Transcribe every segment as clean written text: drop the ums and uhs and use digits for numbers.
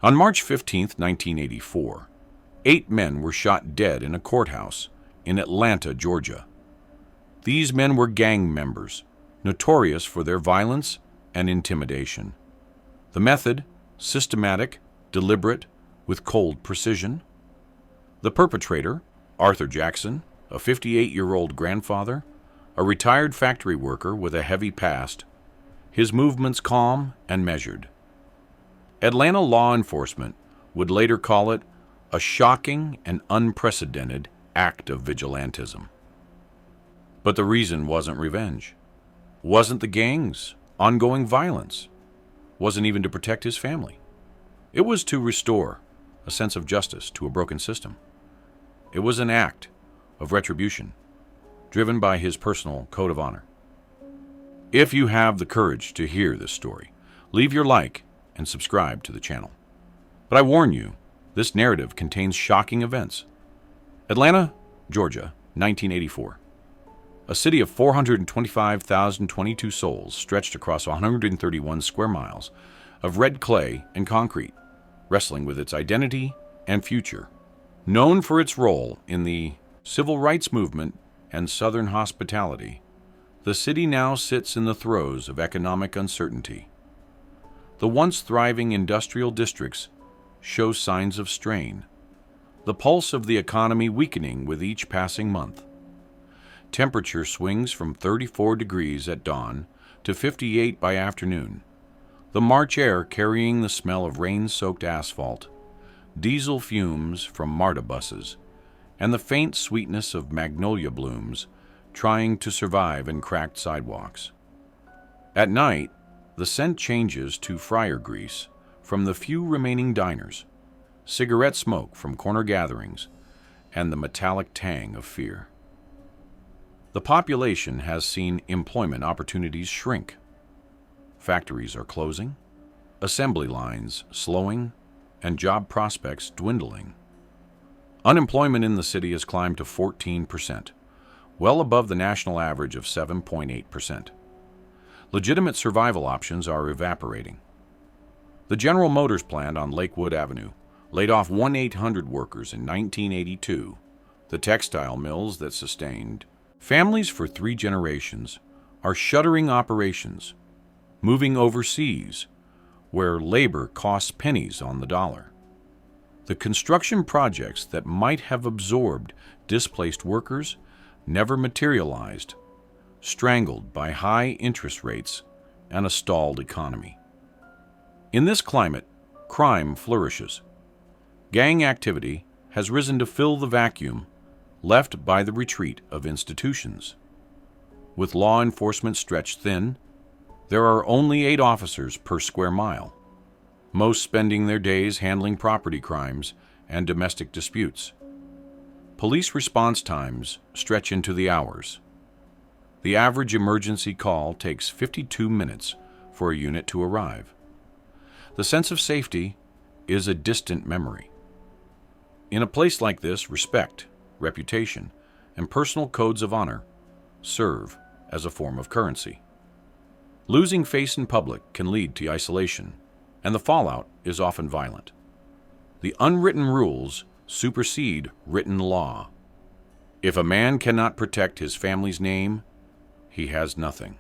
On March 15, 1984, 8 men were shot dead in a courthouse in Atlanta, Georgia. These men were gang members, notorious for their violence and intimidation. The method, systematic, deliberate, with cold precision. The perpetrator, Arthur Jackson, a 58-year-old grandfather, a retired factory worker with a heavy past, his movements calm and measured. Atlanta law enforcement would later call it a shocking and unprecedented act of vigilantism. But the reason wasn't revenge, wasn't the gang's ongoing violence, wasn't even to protect his family. It was to restore a sense of justice to a broken system. It was an act of retribution, driven by his personal code of honor. If you have the courage to hear this story, leave your like and subscribe to the channel. But I warn you, this narrative contains shocking events. Atlanta, Georgia, 1984. A city of 425,022 souls stretched across 131 square miles of red clay and concrete, wrestling with its identity and future. Known for its role in the civil rights movement and Southern hospitality, the city now sits in the throes of economic uncertainty. The once thriving industrial districts show signs of strain, the pulse of the economy weakening with each passing month. Temperature swings from 34 degrees at dawn to 58 by afternoon, the March air carrying the smell of rain-soaked asphalt, diesel fumes from MARTA buses, and the faint sweetness of magnolia blooms trying to survive in cracked sidewalks. At night, the scent changes to fryer grease from the few remaining diners, cigarette smoke from corner gatherings, and the metallic tang of fear. The population has seen employment opportunities shrink. Factories are closing, assembly lines slowing, and job prospects dwindling. Unemployment in the city has climbed to 14%, well above the national average of 7.8%. Legitimate survival options are evaporating. The General Motors plant on Lakewood Avenue laid off 1-800 workers in 1982. The textile mills that sustained families for 3 generations are shuttering operations, moving overseas, where labor costs pennies on the dollar. The construction projects that might have absorbed displaced workers never materialized, strangled by high interest rates and a stalled economy. In this climate, crime flourishes. Gang activity has risen to fill the vacuum left by the retreat of institutions. With law enforcement stretched thin, there are only 8 officers per square mile, most spending their days handling property crimes and domestic disputes. Police response times stretch into the hours. The average emergency call takes 52 minutes for a unit to arrive. The sense of safety is a distant memory. In a place like this, respect, reputation, and personal codes of honor serve as a form of currency. Losing face in public can lead to isolation, and the fallout is often violent. The unwritten rules supersede written law. If a man cannot protect his family's name, he has nothing.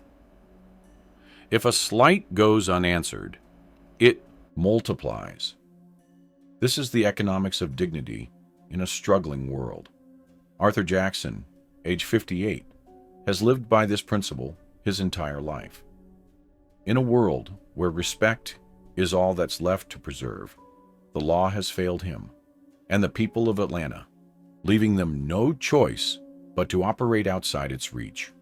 If a slight goes unanswered, it multiplies. This is the economics of dignity in a struggling world. Arthur Jackson, age 58, has lived by this principle his entire life. In a world where respect is all that's left to preserve, the law has failed him and the people of Atlanta, leaving them no choice but to operate outside its reach.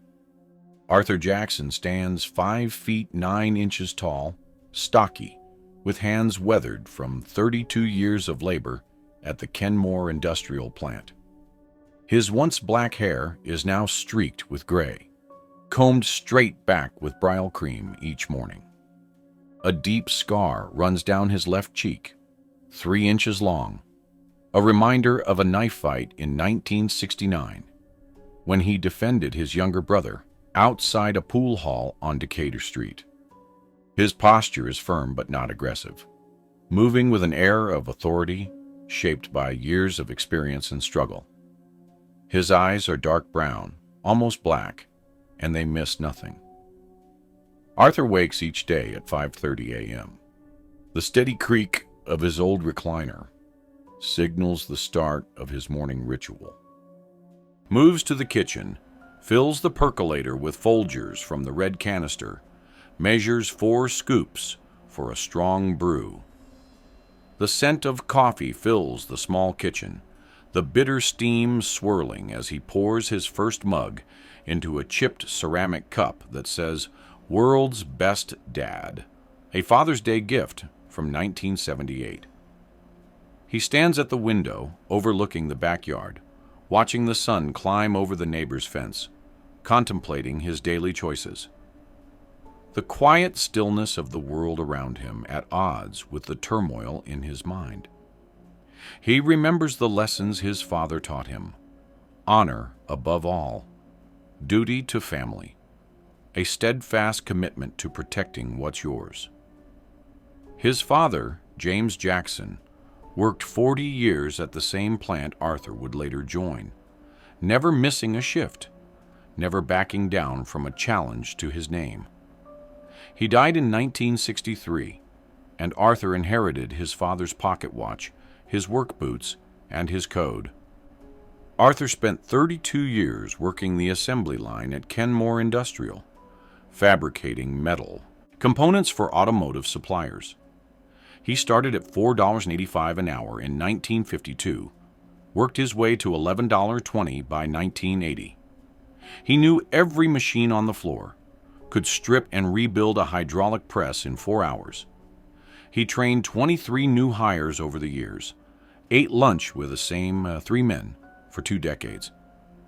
Arthur Jackson stands 5 feet 9 inches tall, stocky, with hands weathered from 32 years of labor at the Kenmore industrial plant. His once black hair is now streaked with gray, combed straight back with Brile cream each morning. A deep scar runs down his left cheek, 3 inches long, a reminder of a knife fight in 1969, when he defended his younger brother outside a pool hall on Decatur Street. His posture is firm but not aggressive. moving with an air of authority shaped by years of experience and struggle. His eyes are dark brown, almost black, and they miss nothing. Arthur wakes each day at 5:30 a.m. The steady creak of his old recliner signals the start of his morning ritual. Moves to the kitchen, fills the percolator with Folgers from the red canister, measures 4 scoops for a strong brew. The scent of coffee fills the small kitchen, the bitter steam swirling as he pours his first mug into a chipped ceramic cup that says, "World's Best Dad," a Father's Day gift from 1978. He stands at the window overlooking the backyard, watching the sun climb over the neighbor's fence, contemplating his daily choices. The quiet stillness of the world around him at odds with the turmoil in his mind. He remembers the lessons his father taught him: honor above all, duty to family, a steadfast commitment to protecting what's yours. His father, James Jackson, worked 40 years at the same plant Arthur would later join, never missing a shift, never backing down from a challenge to his name. He died in 1963, and Arthur inherited his father's pocket watch, his work boots, and his code. Arthur spent 32 years working the assembly line at Kenmore Industrial, fabricating metal components for automotive suppliers. He started at $4.85 an hour in 1952, worked his way to $11.20 by 1980. He knew every machine on the floor, could strip and rebuild a hydraulic press in 4 hours. He trained 23 new hires over the years, ate lunch with the same 3 men for 2 decades,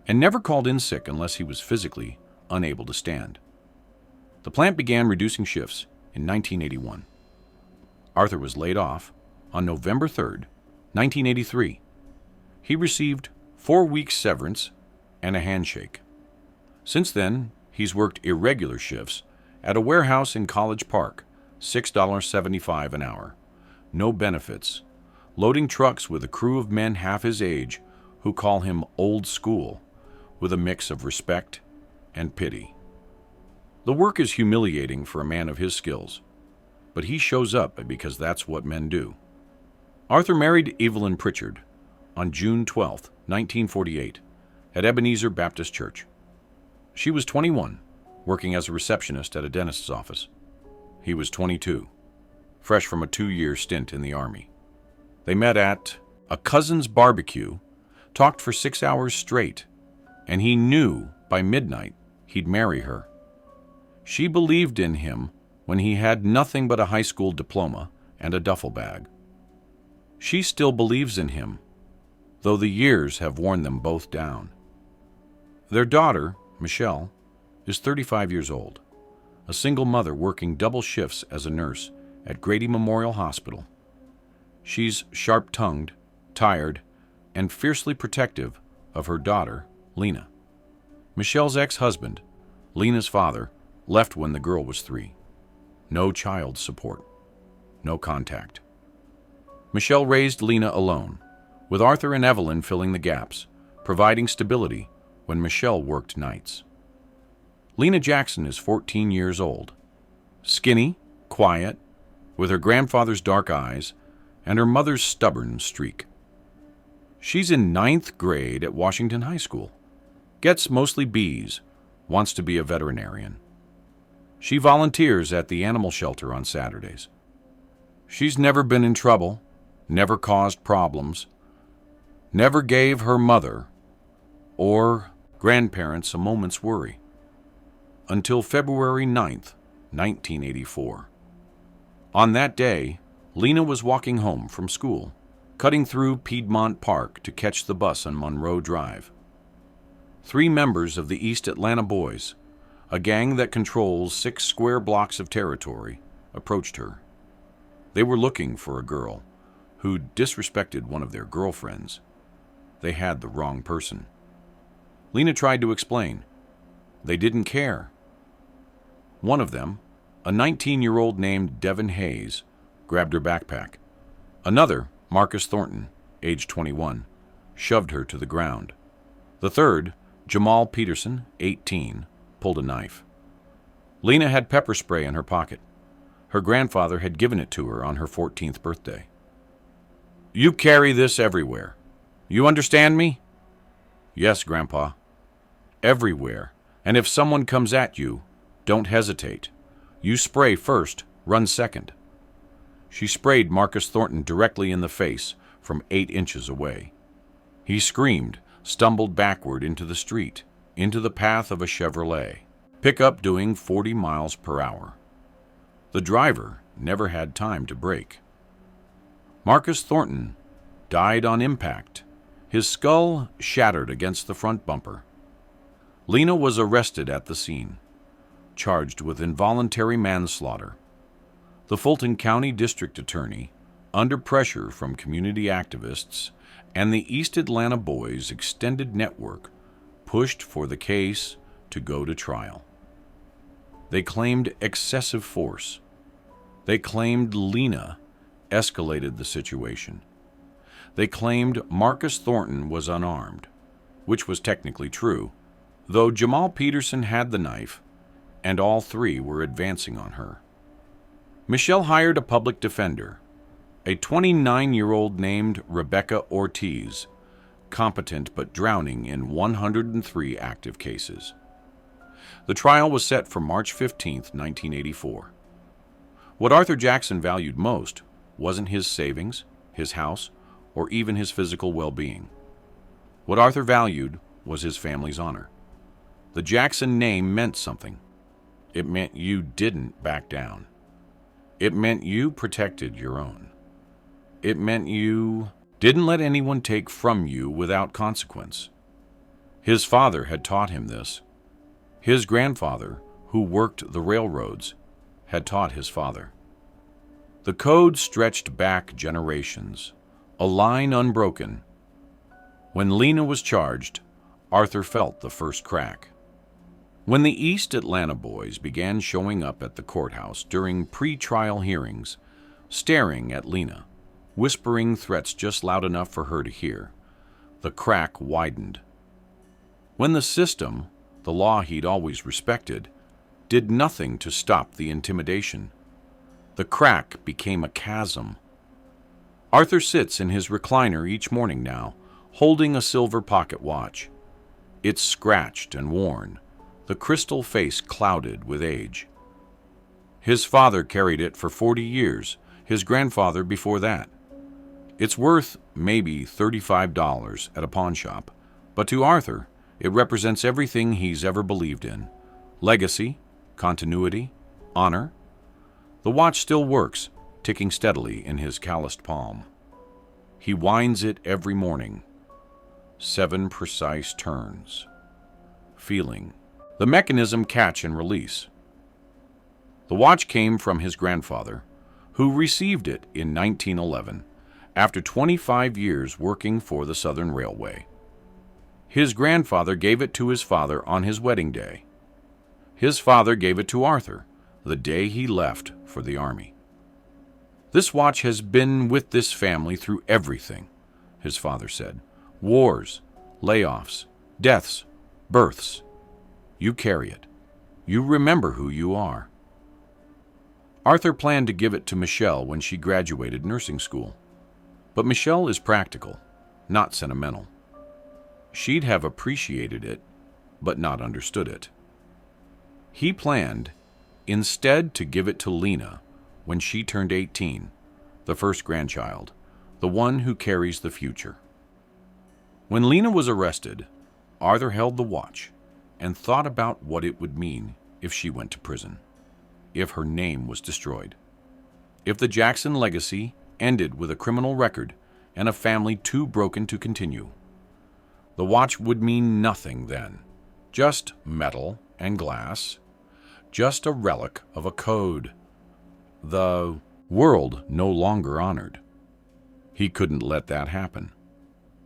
and never called in sick unless he was physically unable to stand. The plant began reducing shifts in 1981. Arthur was laid off on November 3, 1983. He received 4 weeks severance and a handshake. Since then, he's worked irregular shifts at a warehouse in College Park, $6.75 an hour, no benefits, loading trucks with a crew of men half his age who call him old school, with a mix of respect and pity. The work is humiliating for a man of his skills, but he shows up because that's what men do. Arthur married Evelyn Pritchard on June 12, 1948, at Ebenezer Baptist Church. She was 21, working as a receptionist at a dentist's office. He was 22, fresh from a 2-year stint in the Army. They met at a cousin's barbecue, talked for 6 hours straight, and he knew by midnight he'd marry her. She believed in him when he had nothing but a high school diploma and a duffel bag. She still believes in him, though the years have worn them both down. Their daughter, Michelle, is 35 years old, a single mother working double shifts as a nurse at Grady Memorial Hospital. She's sharp-tongued, tired, and fiercely protective of her daughter, Lena. Michelle's ex-husband, Lena's father, left when the girl was 3. No child support, no contact. Michelle raised Lena alone, with Arthur and Evelyn filling the gaps, providing stability when Michelle worked nights. Lena Jackson is 14 years old, skinny, quiet, with her grandfather's dark eyes and her mother's stubborn streak. She's in 9th grade at Washington High School, gets mostly B's, wants to be a veterinarian. She volunteers at the animal shelter on Saturdays. She's never been in trouble, never caused problems, never gave her mother or grandparents a moment's worry. Until February 9th, 1984. On that day, Lena was walking home from school, cutting through Piedmont Park to catch the bus on Monroe Drive. 3 members of the East Atlanta Boys, a gang that controls 6 square blocks of territory, approached her. They were looking for a girl who disrespected one of their girlfriends. They had the wrong person. Lena tried to explain. They didn't care. One of them, a 19-year-old named Devin Hayes, grabbed her backpack, Another, Marcus Thornton, age 21, shoved her to the ground. The third, Jamal Peterson, 18, pulled a knife. Lena had pepper spray in her pocket. Her grandfather had given it to her on her 14th birthday. "You carry this everywhere. You understand me?" "Yes, Grandpa." "Everywhere. And if someone comes at you, don't hesitate. You spray first, run second." She sprayed Marcus Thornton directly in the face from 8 inches away. He screamed, stumbled backward into the street, into the path of a Chevrolet, pickup doing 40 miles per hour. The driver never had time to brake. Marcus Thornton died on impact, his skull shattered against the front bumper. Lena was arrested at the scene, charged with involuntary manslaughter. The Fulton County District Attorney, under pressure from community activists and the East Atlanta Boys Extended Network, pushed for the case to go to trial. They claimed excessive force. They claimed Lena escalated the situation. They claimed Marcus Thornton was unarmed, which was technically true, though Jamal Peterson had the knife, and all three were advancing on her. Michelle hired a public defender, a 29-year-old named Rebecca Ortiz, competent but drowning in 103 active cases. The trial was set for March 15, 1984. What Arthur Jackson valued most wasn't his savings, his house, or even his physical well-being. What Arthur valued was his family's honor. The Jackson name meant something. It meant you didn't back down. It meant you protected your own. It meant you didn't let anyone take from you without consequence. His father had taught him this. His grandfather, who worked the railroads, had taught his father. The code stretched back generations, a line unbroken. When Lena was charged, Arthur felt the first crack. When the East Atlanta boys began showing up at the courthouse during pre-trial hearings, staring at Lena, whispering threats just loud enough for her to hear, the crack widened. When the system, the law he'd always respected, did nothing to stop the intimidation, the crack became a chasm. Arthur sits in his recliner each morning now, holding a silver pocket watch. It's scratched and worn, the crystal face clouded with age. His father carried it for 40 years, his grandfather before that. It's worth maybe $35 at a pawn shop, but to Arthur, it represents everything he's ever believed in. Legacy, continuity, honor. The watch still works, ticking steadily in his calloused palm. He winds it every morning. 7 precise turns. Feeling. The mechanism catch and release. The watch came from his grandfather, who received it in 1911, after 25 years working for the Southern Railway. His grandfather gave it to his father on his wedding day. His father gave it to Arthur the day he left for the Army. "This watch has been with this family through everything," his father said. "Wars, layoffs, deaths, births. You carry it. You remember who you are." Arthur planned to give it to Michelle when she graduated nursing school. But Michelle is practical, not sentimental. She'd have appreciated it, but not understood it. He planned instead to give it to Lena when she turned 18, the first grandchild, the one who carries the future. When Lena was arrested, Arthur held the watch and thought about what it would mean if she went to prison, if her name was destroyed, if the Jackson legacy ended with a criminal record and a family too broken to continue. The watch would mean nothing then, just metal and glass, just a relic of a code the world no longer honored. He couldn't let that happen.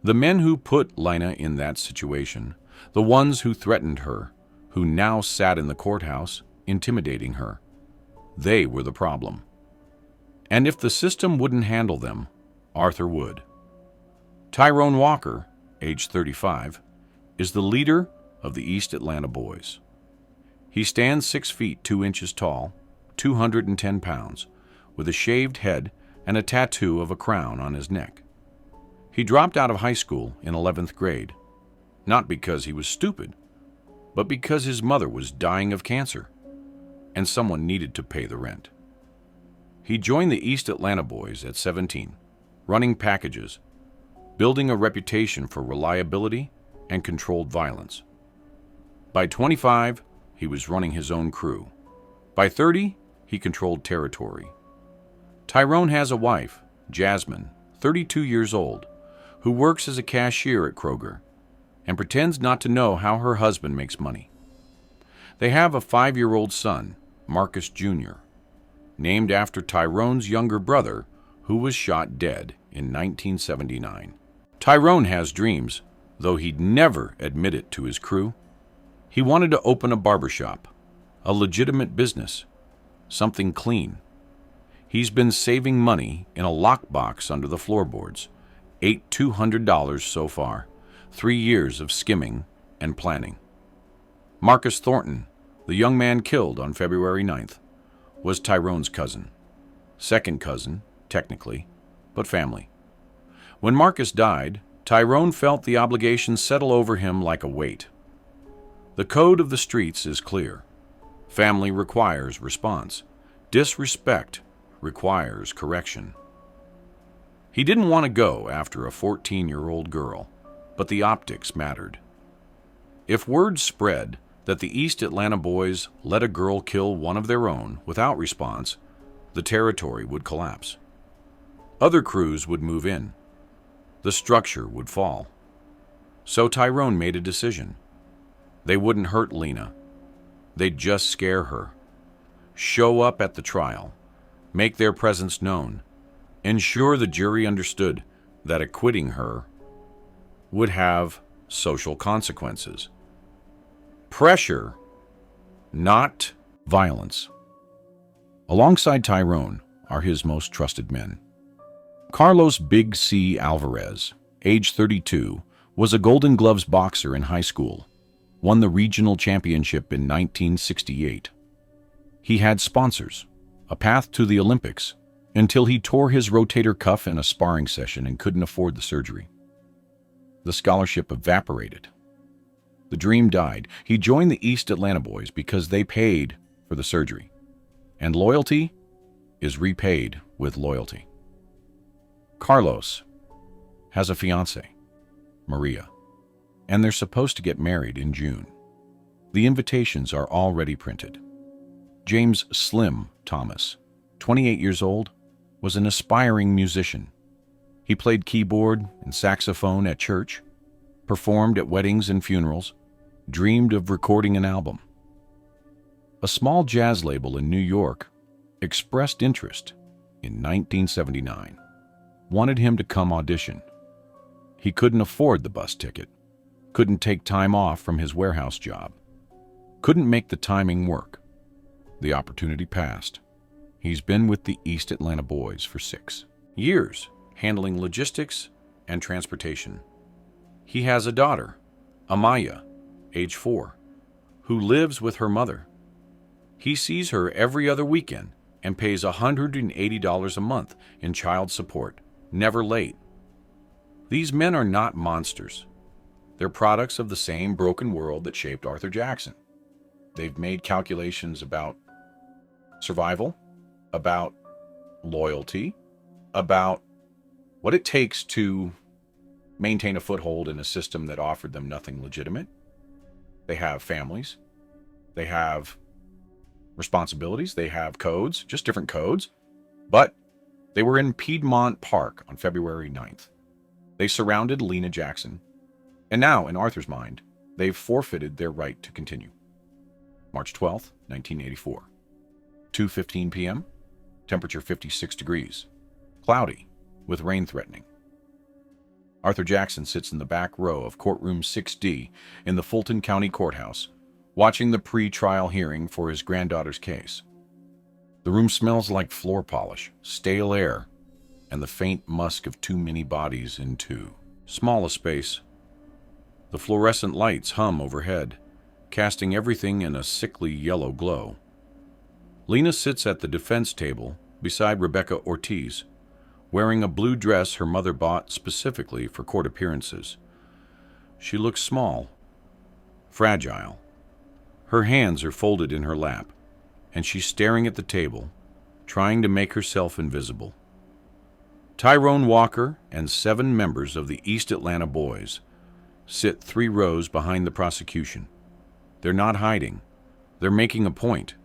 The men who put Lena in that situation, the ones who threatened her, who now sat in the courthouse, intimidating her, they were the problem. And if the system wouldn't handle them, Arthur Wood. Tyrone Walker, age 35, is the leader of the East Atlanta Boys. He stands 6 feet 2 inches tall, 210 pounds, with a shaved head and a tattoo of a crown on his neck. He dropped out of high school in 11th grade, not because he was stupid, but because his mother was dying of cancer, and someone needed to pay the rent. He joined the East Atlanta Boys at 17, running packages, building a reputation for reliability and controlled violence. By 25, he was running his own crew. By 30, he controlled territory. Tyrone has a wife, Jasmine, 32 years old, who works as a cashier at Kroger and pretends not to know how her husband makes money. They have a 5-year-old son, Marcus Jr., named after Tyrone's younger brother, who was shot dead in 1979. Tyrone has dreams, though he'd never admit it to his crew. He wanted to open a barbershop, a legitimate business, something clean. He's been saving money in a lockbox under the floorboards, ate $200 so far, 3 years of skimming and planning. Marcus Thornton, the young man killed on February 9th, was Tyrone's cousin. Second cousin, technically, but family. When Marcus died, Tyrone felt the obligation settle over him like a weight. The code of the streets is clear. Family requires response. Disrespect requires correction. He didn't want to go after a 14-year-old girl, but the optics mattered. If word spread that the East Atlanta Boys let a girl kill one of their own without response, the territory would collapse. Other crews would move in. The structure would fall. So Tyrone made a decision. They wouldn't hurt Lena. They'd just scare her. Show up at the trial. Make their presence known. Ensure the jury understood that acquitting her would have social consequences. Pressure, not violence. Alongside Tyrone are his most trusted men. Carlos Big C. Alvarez, age 32, was a Golden Gloves boxer in high school, won the regional championship in 1968. He had sponsors, a path to the Olympics, until he tore his rotator cuff in a sparring session and couldn't afford the surgery. The scholarship evaporated. The dream died. He joined the East Atlanta Boys because they paid for the surgery. And loyalty is repaid with loyalty. Carlos has a fiancée, Maria, and they're supposed to get married in June. The invitations are already printed. James Slim Thomas, 28 years old, was an aspiring musician. He played keyboard and saxophone at church, performed at weddings and funerals, dreamed of recording an album. A small jazz label in New York expressed interest in 1979, wanted him to come audition. He couldn't afford the bus ticket, couldn't take time off from his warehouse job, couldn't make the timing work. The opportunity passed. He's been with the East Atlanta Boys for 6 years, handling logistics and transportation. He has a daughter, Amaya, age 4, who lives with her mother. He sees her every other weekend and pays $180 a month in child support, never late. These men are not monsters. They're products of the same broken world that shaped Arthur Jackson. They've made calculations about survival, about loyalty, about what it takes to maintain a foothold in a system that offered them nothing legitimate. They have families. They have responsibilities. They have codes, just different codes. But they were in Piedmont Park on February 9th. They surrounded Lena Jackson. And now, in Arthur's mind, they've forfeited their right to continue. March 12th, 1984. 2:15 p.m., temperature 56 degrees. Cloudy, with rain threatening. Arthur Jackson sits in the back row of courtroom 6D in the Fulton County Courthouse, watching the pre-trial hearing for his granddaughter's case. The room smells like floor polish, stale air, and the faint musk of too many bodies in too small a space. The fluorescent lights hum overhead, casting everything in a sickly yellow glow. Lena sits at the defense table beside Rebecca Ortiz, wearing a blue dress her mother bought specifically for court appearances. She looks small, fragile. Her hands are folded in her lap, and she's staring at the table, trying to make herself invisible. Tyrone Walker and 7 members of the East Atlanta Boys sit 3 rows behind the prosecution. They're not hiding. They're making a point.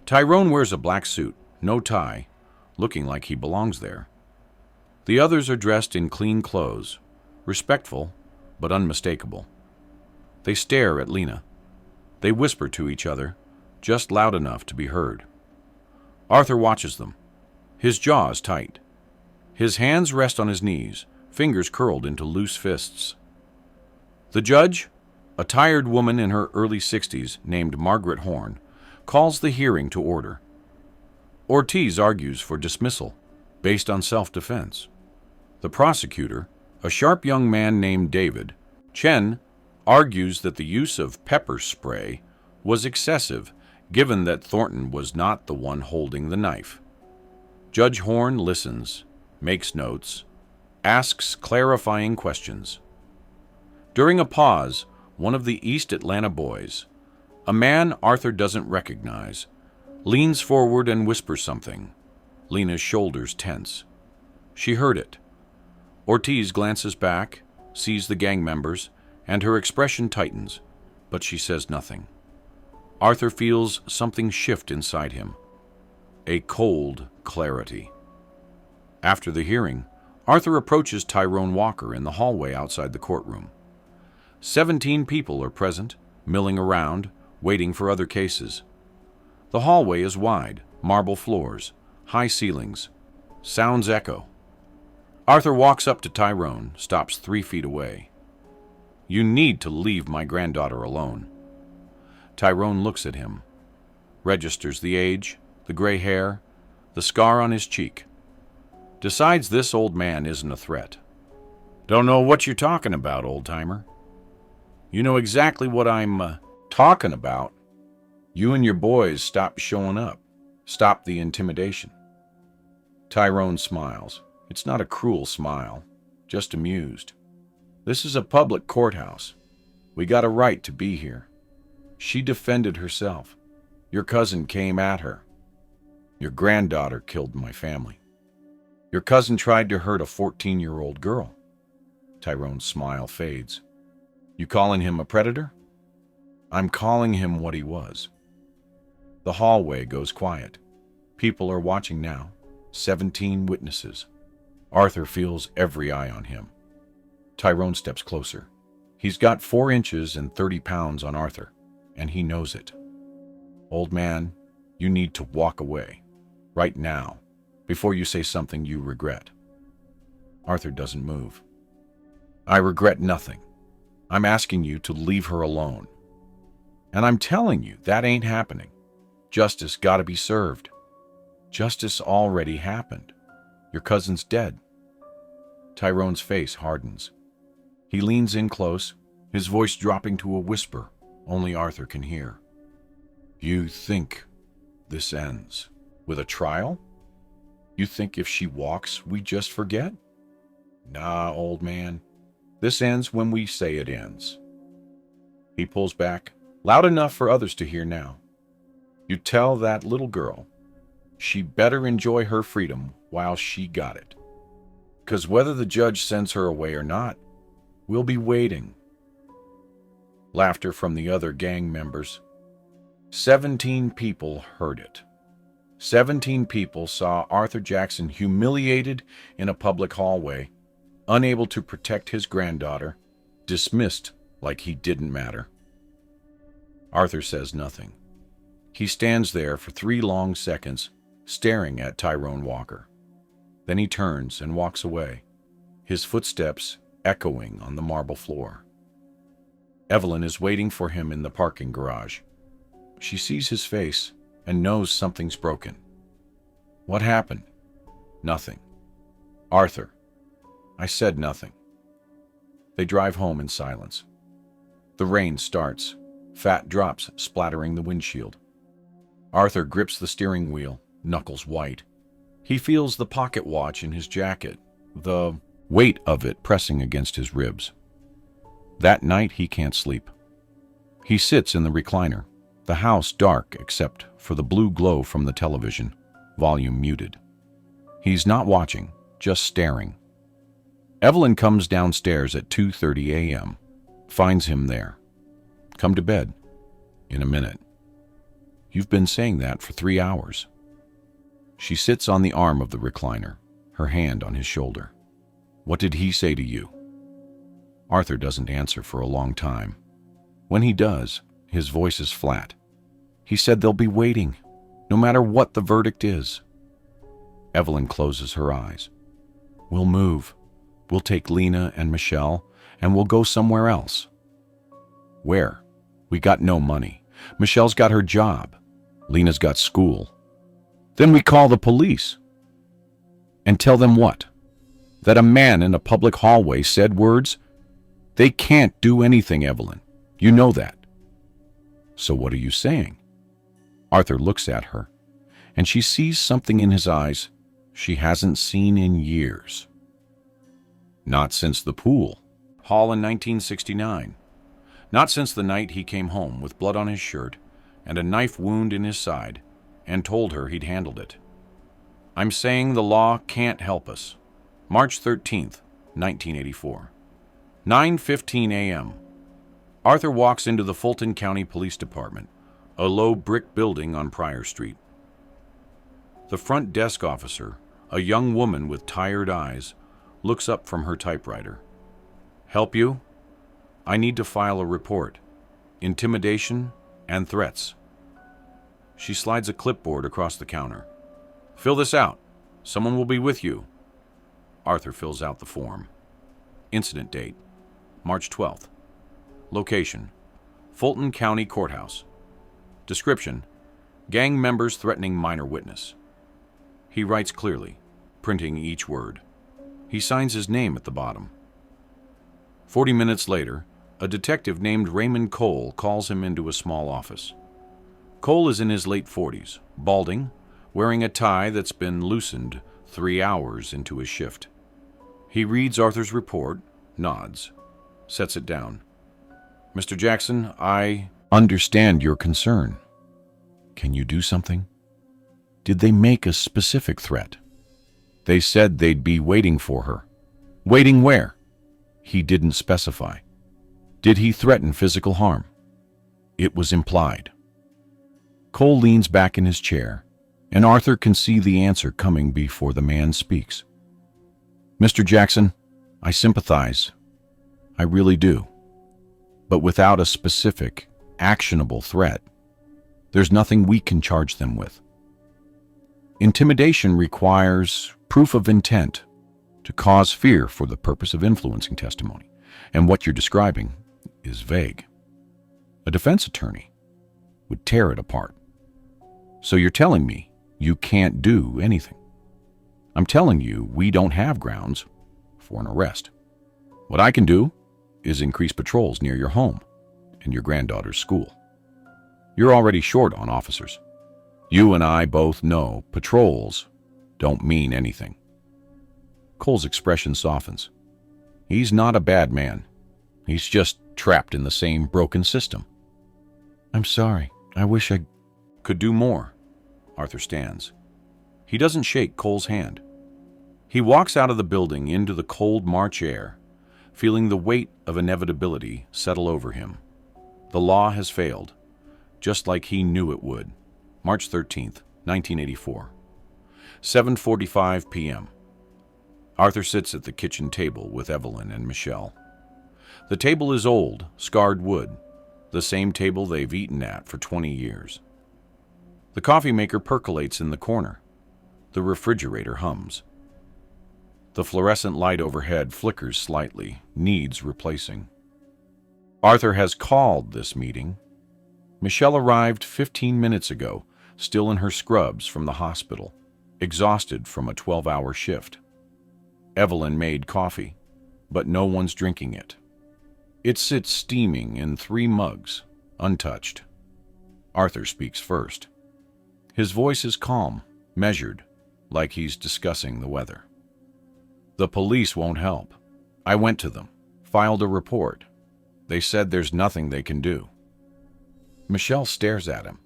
Tyrone wears a black suit, no tie, looking like he belongs there. The others are dressed in clean clothes, respectful but unmistakable. They stare at Lena. They whisper to each other, just loud enough to be heard. Arthur watches them, his jaws tight. His hands rest on his knees, fingers curled into loose fists. The judge, a tired woman in her early 60s named Margaret Horn, calls the hearing to order. Ortiz argues for dismissal, based on self-defense. The prosecutor, a sharp young man named David Chen, argues that the use of pepper spray was excessive, given that Thornton was not the one holding the knife. Judge Horn listens, makes notes, asks clarifying questions. During a pause, one of the East Atlanta Boys, a man Arthur doesn't recognize, leans forward and whispers something. Lena's shoulders tense. She heard it. Ortiz glances back, sees the gang members, and her expression tightens, but she says nothing. Arthur feels something shift inside him. A cold clarity. After the hearing, Arthur approaches Tyrone Walker in the hallway outside the courtroom. 17 people are present, milling around, waiting for other cases. The hallway is wide, marble floors, high ceilings. Sounds echo. Arthur walks up to Tyrone, stops 3 feet away. "You need to leave my granddaughter alone." Tyrone looks at him, registers the age, the gray hair, the scar on his cheek. Decides this old man isn't a threat. "Don't know what you're talking about, old-timer." "You know exactly what I'm talking about. You and your boys stop showing up. Stop the intimidation." Tyrone smiles. It's not a cruel smile, just amused. "This is a public courthouse. We got a right to be here. She defended herself. Your cousin came at her. Your granddaughter killed my family. Your cousin tried to hurt a 14-year-old girl." Tyrone's smile fades. "You calling him a predator?" "I'm calling him what he was." The hallway goes quiet. People are watching now. 17 witnesses. Arthur feels every eye on him. Tyrone steps closer. He's got 4 inches and 30 pounds on Arthur, and he knows it. "Old man, you need to walk away. Right now, before you say something you regret." Arthur doesn't move. "I regret nothing. I'm asking you to leave her alone. And I'm telling you that ain't happening. Justice gotta be served. Justice already happened. Your cousin's dead." Tyrone's face hardens. He leans in close, his voice dropping to a whisper only Arthur can hear. "You think this ends with a trial? You think if she walks, we just forget?" "Nah, old man. This ends when we say it ends." He pulls back, loud enough for others to hear now. "You tell that little girl she better enjoy her freedom while she got it. 'Cause whether the judge sends her away or not, we'll be waiting." Laughter from the other gang members. 17 people heard it. 17 people saw Arthur Jackson humiliated in a public hallway, unable to protect his granddaughter, dismissed like he didn't matter. Arthur says nothing. He stands there for 3 long seconds, staring at Tyrone Walker. Then he turns and walks away, his footsteps echoing on the marble floor. Evelyn is waiting for him in the parking garage. She sees his face and knows something's broken. What happened? Nothing. Arthur. I said nothing. They drive home in silence. The rain starts, fat drops splattering the windshield. Arthur grips the steering wheel, knuckles white. He feels the pocket watch in his jacket, the weight of it pressing against his ribs. That night he can't sleep. He sits in the recliner, the house dark except for the blue glow from the television, volume muted. He's not watching, just staring. Evelyn comes downstairs at 2:30 a.m., finds him there. Come to bed. In a minute. You've been saying that for 3 hours. She sits on the arm of the recliner, her hand on his shoulder. What did he say to you? Arthur doesn't answer for a long time. When he does, his voice is flat. He said they'll be waiting, no matter what the verdict is. Evelyn closes her eyes. We'll move. We'll take Lena and Michelle, and we'll go somewhere else. Where? We got no money. Michelle's got her job. Lena's got school. Then we call the police. And tell them what? That a man in a public hallway said words? They can't do anything, Evelyn. You know that. So what are you saying? Arthur looks at her, and she sees something in his eyes she hasn't seen in years. Not since the pool. Hall in 1969. Not since the night he came home with blood on his shirt and a knife wound in his side and told her he'd handled it. I'm saying the law can't help us. March 13th, 1984. 9:15 a.m. Arthur walks into the Fulton County Police Department, a low brick building on Pryor Street. The front desk officer, a young woman with tired eyes, looks up from her typewriter. Help you? I need to file a report. Intimidation and threats. She slides a clipboard across the counter. Fill this out. Someone will be with you. Arthur fills out the form. Incident date, March 12th. Location, Fulton County Courthouse. Description, gang members threatening minor witness. He writes clearly, printing each word. He signs his name at the bottom. 40 minutes later, a detective named Raymond Cole calls him into a small office. Cole is in his late 40s, balding, wearing a tie that's been loosened 3 hours into his shift. He reads Arthur's report, nods, sets it down. Mr. Jackson, I understand your concern. Can you do something? Did they make a specific threat? They said they'd be waiting for her. Waiting where? He didn't specify. Did he threaten physical harm? It was implied. Cole leans back in his chair, and Arthur can see the answer coming before the man speaks. Mr. Jackson, I sympathize. I really do. But without a specific, actionable threat, there's nothing we can charge them with. Intimidation requires proof of intent to cause fear for the purpose of influencing testimony, and what you're describing is vague. A defense attorney would tear it apart. So you're telling me you can't do anything. I'm telling you we don't have grounds for an arrest. What I can do is increase patrols near your home and your granddaughter's school. You're already short on officers. You and I both know patrols don't mean anything. Cole's expression softens. He's not a bad man. He's just trapped in the same broken system. I'm sorry. I wish I could do more. Arthur stands. He doesn't shake Cole's hand. He walks out of the building into the cold March air, feeling the weight of inevitability settle over him. The law has failed, just like he knew it would. March 13th, 1984. 7:45 p.m. Arthur sits at the kitchen table with Evelyn and Michelle. The table is old, scarred wood, the same table they've eaten at for 20 years. The coffee maker percolates in the corner. The refrigerator hums. The fluorescent light overhead flickers slightly, needs replacing. Arthur has called this meeting. Michelle arrived 15 minutes ago, still in her scrubs from the hospital, exhausted from a 12-hour shift. Evelyn made coffee, but no one's drinking it. It sits steaming in 3 mugs, untouched. Arthur speaks first. His voice is calm, measured, like he's discussing the weather. The police won't help. I went to them, filed a report. They said there's nothing they can do. Michelle stares at him.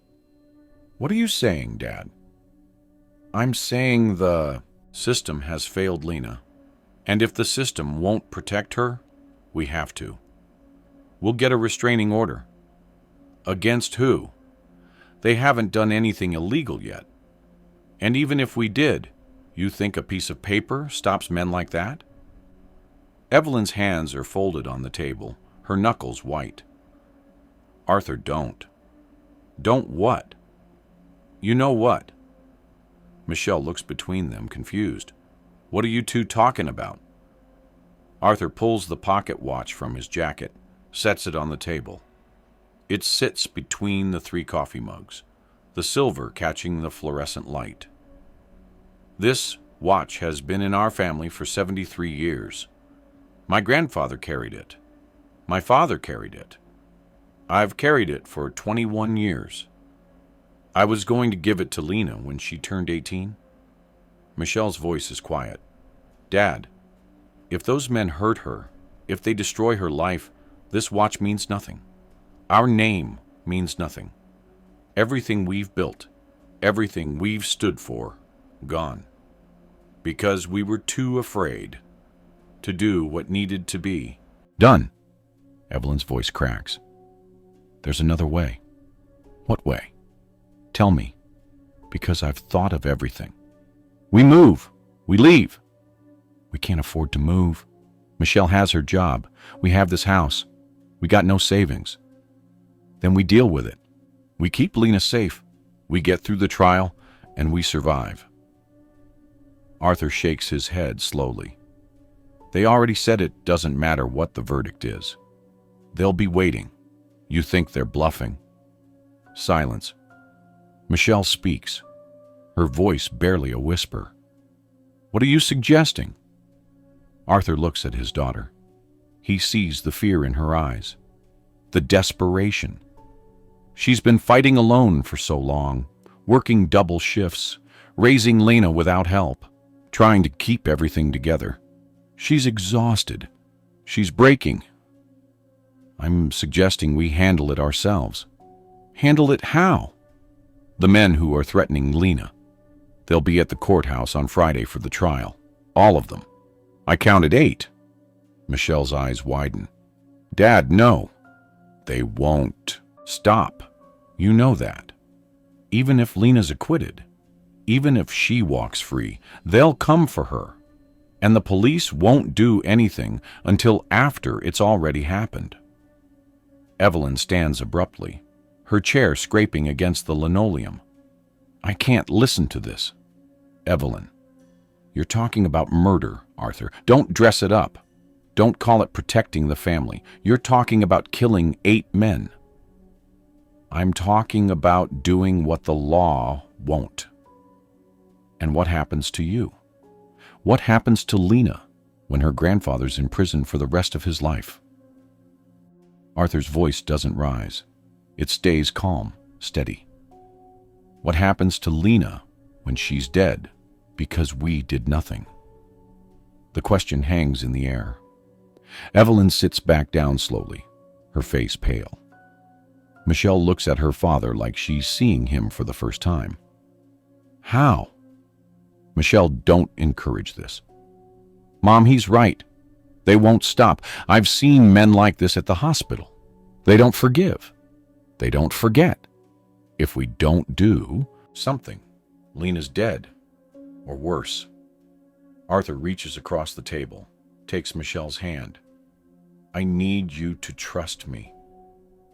What are you saying, Dad? I'm saying the system has failed Lena, and if the system won't protect her, we have to. We'll get a restraining order. Against who? They haven't done anything illegal yet. And even if we did, you think a piece of paper stops men like that? Evelyn's hands are folded on the table, her knuckles white. Arthur, don't. Don't what? You know what? Michelle looks between them, confused. What are you two talking about? Arthur pulls the pocket watch from his jacket, sets it on the table. It sits between the 3 coffee mugs, the silver catching the fluorescent light. This watch has been in our family for 73 years. My grandfather carried it. My father carried it. I've carried it for 21 years. I was going to give it to Lena when she turned 18. Michelle's voice is quiet. Dad, if those men hurt her, if they destroy her life, this watch means nothing. Our name means nothing. Everything we've built, everything we've stood for, gone. Because we were too afraid to do what needed to be done. Evelyn's voice cracks. There's another way. What way? Tell me, because I've thought of everything. We move. We leave. We can't afford to move. Michelle has her job. We have this house. We got no savings. Then we deal with it. We keep Lena safe. We get through the trial, and we survive. Arthur shakes his head slowly. They already said it doesn't matter what the verdict is. They'll be waiting. You think they're bluffing? Silence. Michelle speaks, her voice barely a whisper. What are you suggesting? Arthur looks at his daughter. He sees the fear in her eyes, the desperation. She's been fighting alone for so long, working double shifts, raising Lena without help, trying to keep everything together. She's exhausted. She's breaking. I'm suggesting we handle it ourselves. Handle it how? The men who are threatening Lena. They'll be at the courthouse on Friday for the trial. All of them. I counted 8. Michelle's eyes widen. Dad, no. They won't. Stop. You know that. Even if Lena's acquitted, even if she walks free, they'll come for her. And the police won't do anything until after it's already happened. Evelyn stands abruptly, her chair scraping against the linoleum. I can't listen to this. Evelyn, you're talking about murder, Arthur. Don't dress it up. Don't call it protecting the family. You're talking about killing 8 men. I'm talking about doing what the law won't. And what happens to you? What happens to Lena when her grandfather's in prison for the rest of his life? Arthur's voice doesn't rise. It stays calm, steady. What happens to Lena when she's dead because we did nothing? The question hangs in the air. Evelyn sits back down slowly, her face pale. Michelle looks at her father like she's seeing him for the first time. How? Michelle, don't encourage this. Mom, he's right. They won't stop. I've seen men like this at the hospital. They don't forgive. They don't forget. If we don't do something, Lena's dead, or worse. Arthur reaches across the table, takes Michelle's hand. I need you to trust me.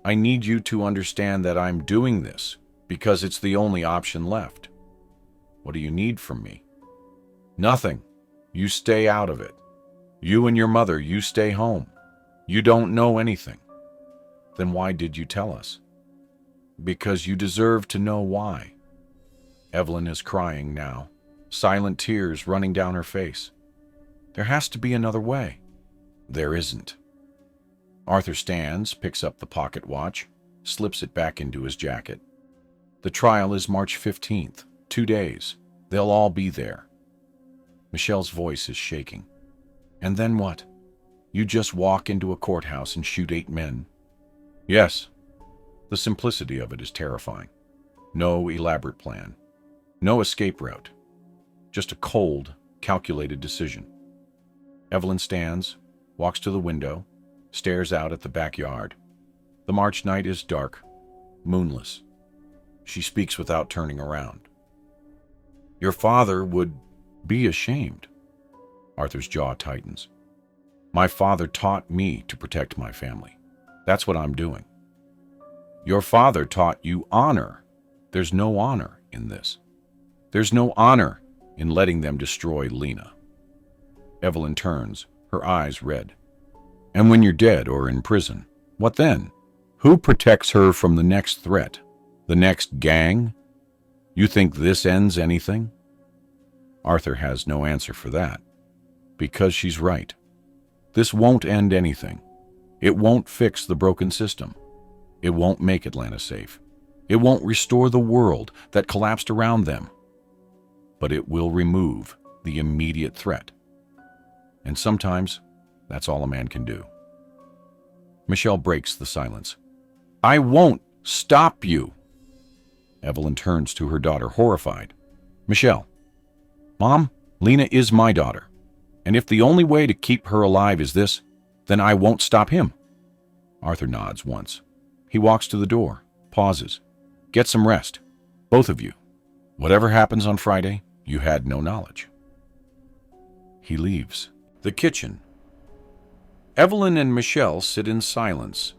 I need you to understand that I'm doing this because it's the only option left. What do you need from me? Nothing. You stay out of it. You and your mother, you stay home. You don't know anything. Then why did you tell us? Because you deserve to know why. Evelyn is crying now, silent tears running down her face. There has to be another way. There isn't. Arthur stands, picks up the pocket watch, slips it back into his jacket. The trial is March 15th, 2 days. They'll all be there. Michelle's voice is shaking. And then what? You just walk into a courthouse and shoot 8 men? Yes. The simplicity of it is terrifying. No elaborate plan. No escape route. Just a cold, calculated decision. Evelyn stands, walks to the window, stares out at the backyard. The March night is dark, moonless. She speaks without turning around. Your father would be ashamed. Arthur's jaw tightens. My father taught me to protect my family. That's what I'm doing. Your father taught you honor. There's no honor in this. There's no honor in letting them destroy Lena. Evelyn turns, her eyes red. And when you're dead or in prison, what then? Who protects her from the next threat? The next gang? You think this ends anything? Arthur has no answer for that. Because she's right. This won't end anything. It won't fix the broken system. It won't make Atlanta safe. It won't restore the world that collapsed around them. But it will remove the immediate threat. And sometimes, that's all a man can do. Michelle breaks the silence. I won't stop you. Evelyn turns to her daughter, horrified. Michelle, Mom, Lena is my daughter. And if the only way to keep her alive is this, then I won't stop him. Arthur nods once. He walks to the door, pauses. Get some rest. Both of you. Whatever happens on Friday, you had no knowledge. He leaves. The kitchen. Evelyn and Michelle sit in silence,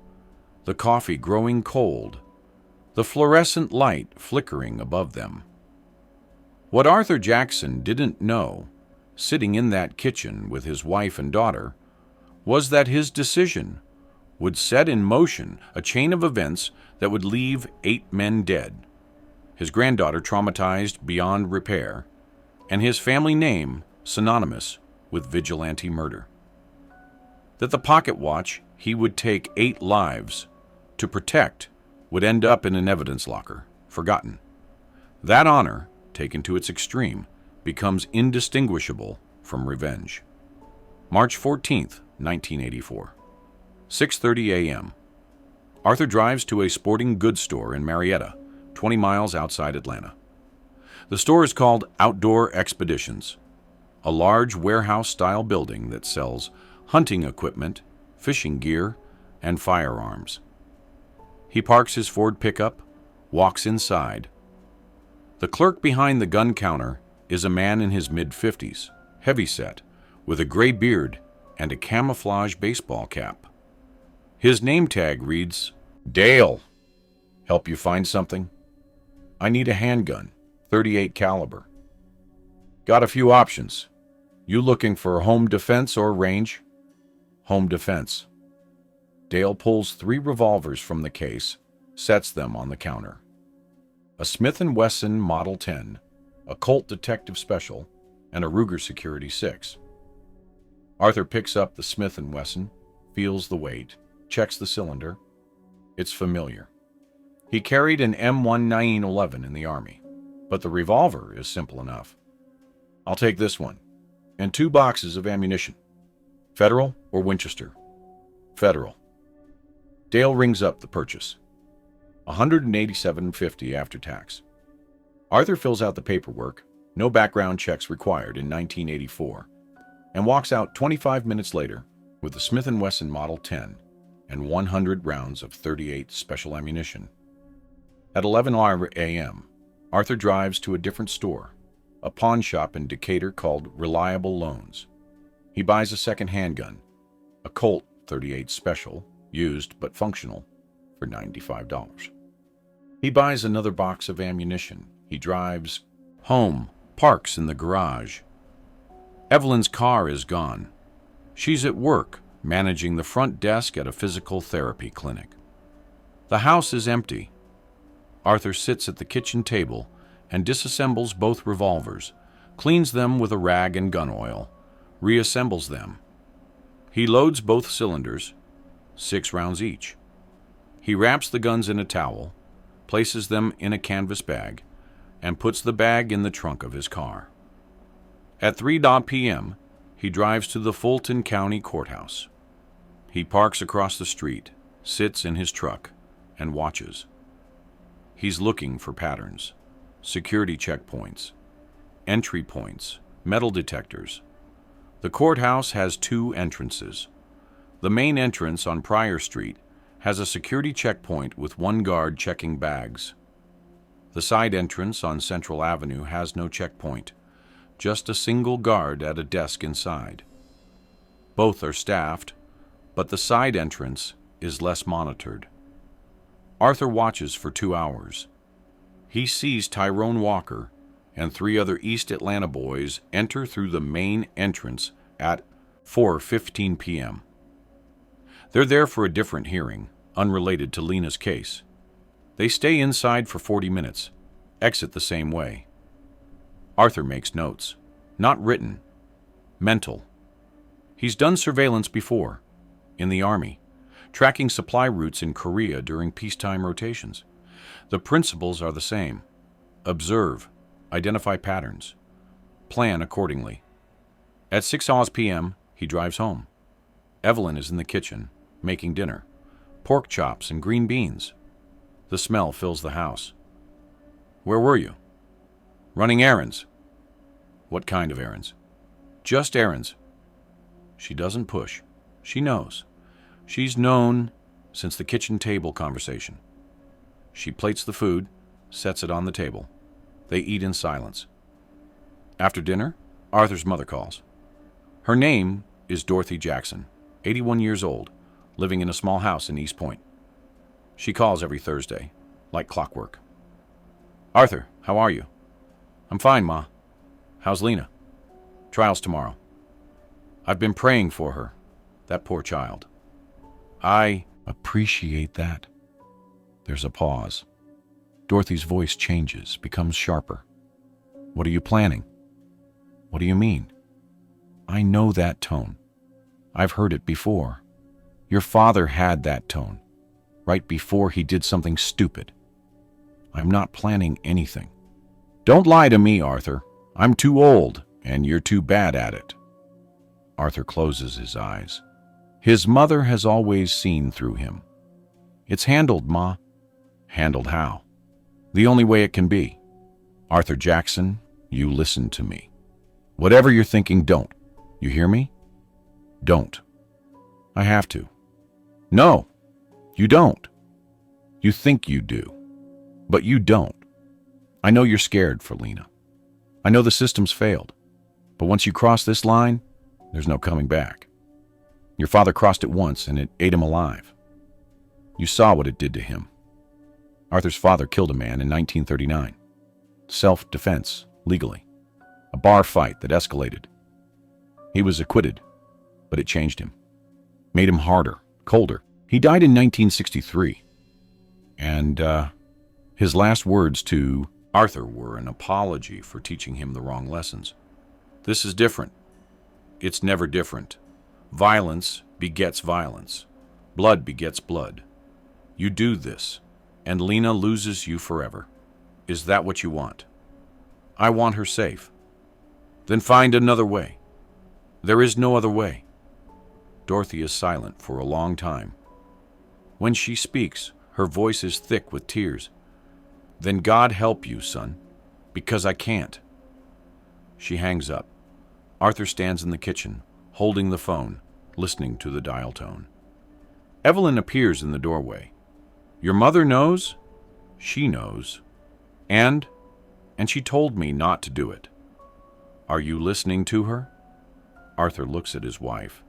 the coffee growing cold, the fluorescent light flickering above them. What Arthur Jackson didn't know, sitting in that kitchen with his wife and daughter, was that his decision would set in motion a chain of events that would leave 8 men dead, his granddaughter traumatized beyond repair, and his family name synonymous with vigilante murder. That the pocket watch he would take 8 lives to protect would end up in an evidence locker, forgotten. That honor, taken to its extreme, becomes indistinguishable from revenge. March 14th, 1984. 6:30 a.m. Arthur drives to a sporting goods store in Marietta, 20 miles outside Atlanta. The store is called Outdoor Expeditions, a large warehouse-style building that sells hunting equipment, fishing gear, and firearms. He parks his Ford pickup, walks inside. The clerk behind the gun counter is a man in his mid-50s, heavyset, with a gray beard and a camouflage baseball cap. His name tag reads, Dale. Help you find something? I need a handgun, .38 caliber. Got a few options. You looking for home defense or range? Home defense. Dale pulls 3 revolvers from the case, sets them on the counter. A Smith & Wesson Model 10, a Colt Detective Special, and a Ruger Security 6. Arthur picks up the Smith & Wesson, feels the weight, checks the cylinder. It's familiar. He carried an M1911 in the Army, but the revolver is simple enough. I'll take this one, and 2 boxes of ammunition. Federal or Winchester? Federal. Dale rings up the purchase. $187.50 after tax. Arthur fills out the paperwork, no background checks required in 1984, and walks out 25 minutes later with the Smith & Wesson Model 10 and 100 rounds of .38 special ammunition. At 11 a.m., Arthur drives to a different store, a pawn shop in Decatur called Reliable Loans. He buys a second handgun, a Colt .38 Special, used but functional, for $95. He buys another box of ammunition. He drives home, parks in the garage. Evelyn's car is gone. She's at work, managing the front desk at a physical therapy clinic. The house is empty. Arthur sits at the kitchen table and disassembles both revolvers, cleans them with a rag and gun oil, reassembles them. He loads both cylinders, 6 rounds each. He wraps the guns in a towel, places them in a canvas bag, and puts the bag in the trunk of his car. At 3 p.m., he drives to the Fulton County Courthouse. He parks across the street, sits in his truck, and watches. He's looking for patterns, security checkpoints, entry points, metal detectors. The courthouse has 2 entrances. The main entrance on Pryor Street has a security checkpoint with 1 guard checking bags. The side entrance on Central Avenue has no checkpoint, just a single guard at a desk inside. Both are staffed, but the side entrance is less monitored. Arthur watches for 2 hours. He sees Tyrone Walker and 3 other East Atlanta boys enter through the main entrance at 4:15 p.m. They're there for a different hearing, unrelated to Lena's case. They stay inside for 40 minutes, exit the same way. Arthur makes notes, not written, mental. He's done surveillance before, in the Army, tracking supply routes in Korea during peacetime rotations. The principles are the same. Observe, identify patterns, plan accordingly. At 6 p.m., he drives home. Evelyn is in the kitchen, making dinner, pork chops and green beans. The smell fills the house. Where were you? Running errands. What kind of errands? Just errands. She doesn't push. She knows. She's known since the kitchen table conversation. She plates the food, sets it on the table. They eat in silence. After dinner, Arthur's mother calls. Her name is Dorothy Jackson, 81 years old, living in a small house in East Point. She calls every Thursday, like clockwork. Arthur, how are you? I'm fine, Ma. How's Lena? Trials tomorrow. I've been praying for her, that poor child. I appreciate that. There's a pause. Dorothy's voice changes, becomes sharper. What are you planning? What do you mean? I know that tone. I've heard it before. Your father had that tone, right before he did something stupid. I'm not planning anything. Don't lie to me, Arthur. I'm too old, and you're too bad at it. Arthur closes his eyes. His mother has always seen through him. It's handled, Ma. Handled how? The only way it can be. Arthur Jackson, you listen to me. Whatever you're thinking, don't. You hear me? Don't. I have to. No, you don't. You think you do, but you don't. I know you're scared for Lena. I know the system's failed, but once you cross this line, there's no coming back. Your father crossed it once and it ate him alive. You saw what it did to him. Arthur's father killed a man in 1939. Self-defense, legally. A bar fight that escalated. He was acquitted, but it changed him. Made him harder, colder. He died in 1963. And his last words to Arthur were an apology for teaching him the wrong lessons. This is different. It's never different. Violence begets violence. Blood begets blood. You do this, and Lena loses you forever. Is that what you want? I want her safe. Then find another way. There is no other way. Dorothy is silent for a long time. When she speaks, her voice is thick with tears. Then God help you, son, because I can't. She hangs up. Arthur stands in the kitchen, holding the phone, listening to the dial tone. Evelyn appears in the doorway. Your mother knows? She knows. And she told me not to do it. Are you listening to her? Arthur looks at his wife.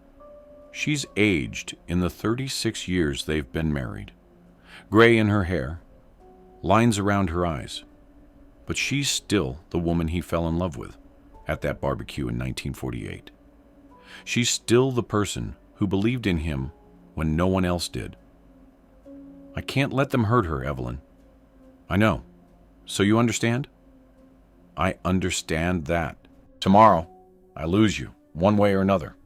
She's aged in the 36 years they've been married. Gray in her hair, lines around her eyes. But she's still the woman he fell in love with at that barbecue in 1948. She's still the person who believed in him when no one else did. I can't let them hurt her, Evelyn. I know. So you understand? I understand that. Tomorrow, I lose you. one way or another.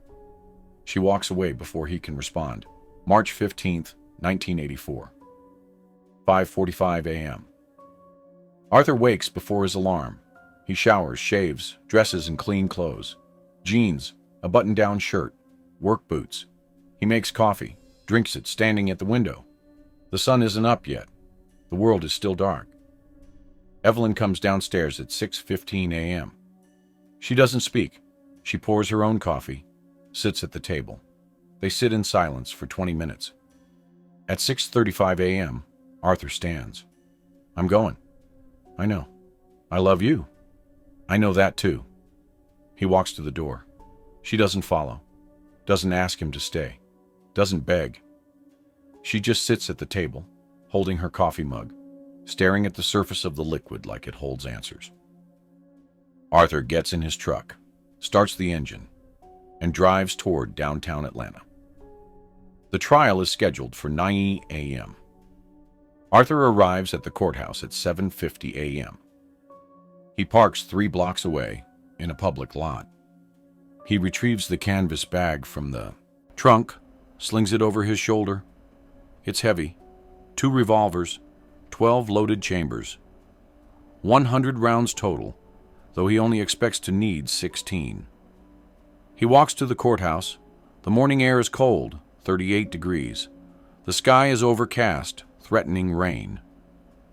She walks away before he can respond. March 15th, 1984. 5:45 a.m. Arthur wakes before his alarm. He showers, shaves, dresses in clean clothes. Jeans, a button-down shirt, work boots. He makes coffee, drinks it standing at the window. The sun isn't up yet. The world is still dark. Evelyn comes downstairs at 6:15 a.m. She doesn't speak. She pours her own coffee, sits at the table. They sit in silence for 20 minutes. At 6:35 a.m., Arthur stands. I'm going. I know. I love you. I know that too. He walks to the door. She doesn't follow. Doesn't ask him to stay. Doesn't beg. She just sits at the table, holding her coffee mug, staring at the surface of the liquid like it holds answers. Arthur gets in his truck, starts the engine, and drives toward downtown Atlanta. The trial is scheduled for 9 a.m. Arthur arrives at the courthouse at 7:50 a.m. He parks 3 blocks away in a public lot. He retrieves the canvas bag from the trunk, slings it over his shoulder. It's heavy. 2 revolvers, 12 loaded chambers. 100 rounds total, though he only expects to need 16. He walks to the courthouse. The morning air is cold, 38 degrees. The sky is overcast, threatening rain.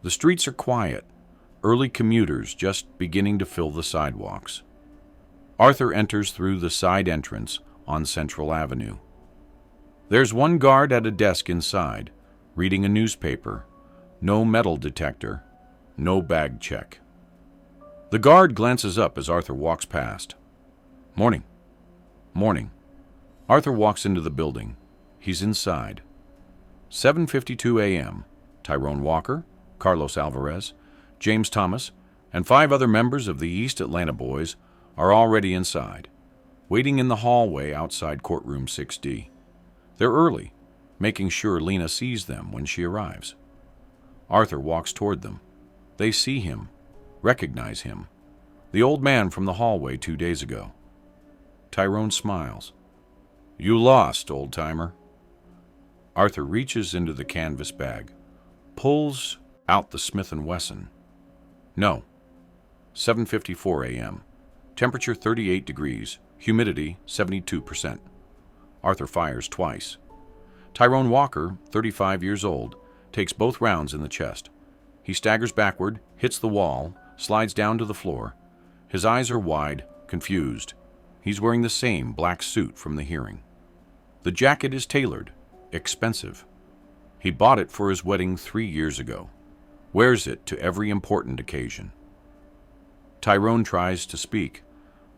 The streets are quiet, early commuters just beginning to fill the sidewalks. Arthur enters through the side entrance on Central Avenue. There's one guard at a desk inside, reading a newspaper. No metal detector, no bag check. The guard glances up as Arthur walks past. Morning. Morning. Arthur walks into the building. He's inside. 7:52 a.m. Tyrone Walker, Carlos Alvarez, James Thomas, and 5 other members of the East Atlanta Boys are already inside, waiting in the hallway outside courtroom 6D. They're early, making sure Lena sees them when she arrives. Arthur walks toward them. They see him, recognize him, the old man from the hallway 2 days ago. Tyrone smiles. You lost, old-timer. Arthur reaches into the canvas bag, pulls out the Smith & Wesson. No. 7:54 a.m. Temperature 38 degrees, humidity 72%. Arthur fires twice. Tyrone Walker, 35 years old, takes both rounds in the chest. He staggers backward, hits the wall, slides down to the floor. His eyes are wide, confused. He's wearing the same black suit from the hearing. The jacket is tailored, expensive. He bought it for his wedding 3 years ago. Wears it to every important occasion. Tyrone tries to speak,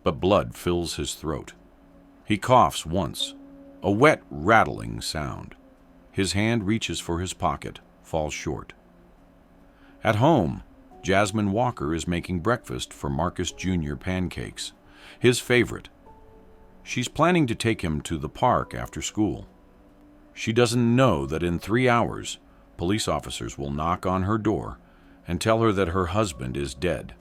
but blood fills his throat. He coughs once, a wet, rattling sound. His hand reaches for his pocket, falls short. At home, Jasmine Walker is making breakfast for Marcus Jr. pancakes, his favorite. She's planning to take him to the park after school. She doesn't know that in 3 hours, police officers will knock on her door and tell her that her husband is dead.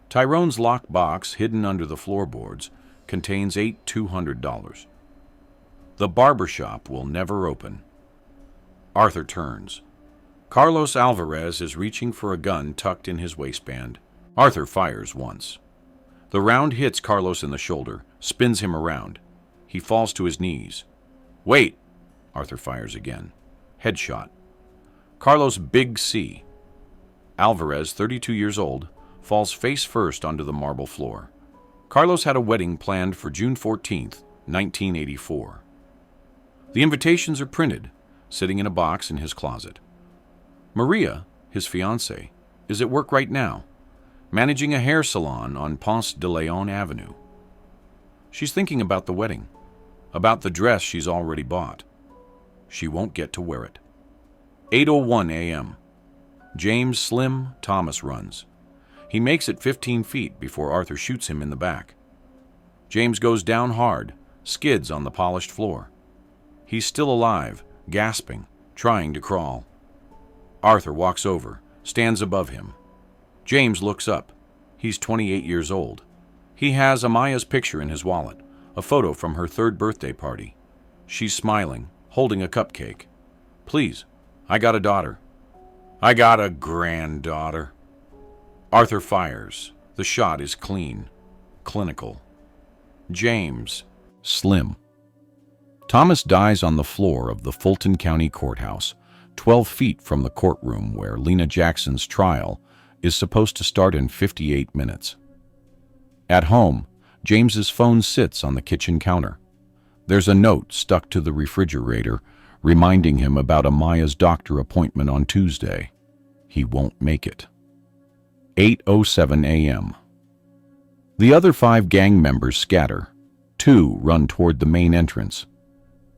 Tyrone's locked box, hidden under the floorboards, contains $200. The barber shop will never open. Arthur turns. Carlos Alvarez is reaching for a gun tucked in his waistband. Arthur fires once. The round hits Carlos in the shoulder, spins him around. He falls to his knees. Wait! Arthur fires again. Headshot. Carlos Big C. Alvarez, 32 years old, falls face first onto the marble floor. Carlos had a wedding planned for June 14th, 1984. The invitations are printed, sitting in a box in his closet. Maria, his fiancée, is at work right now, managing a hair salon on Ponce de Leon Avenue. She's thinking about the wedding, about the dress she's already bought. She won't get to wear it. 8:01 a.m. James Slim Thomas runs. He makes it 15 feet before Arthur shoots him in the back. James goes down hard, skids on the polished floor. He's still alive, gasping, trying to crawl. Arthur walks over, stands above him. James looks up. He's 28 years old. He has Amaya's picture in his wallet, a photo from her 3rd birthday party. She's smiling, holding a cupcake. Please, I got a daughter. I got a granddaughter. Arthur fires. The shot is clean, clinical. James, slim. Thomas dies on the floor of the Fulton County Courthouse, 12 feet from the courtroom where Lena Jackson's trial is supposed to start in 58 minutes. At home, James's phone sits on the kitchen counter. There's a note stuck to the refrigerator reminding him about Amaya's doctor appointment on Tuesday. He won't make it. 8:07 a.m. The other 5 gang members scatter. 2 run toward the main entrance.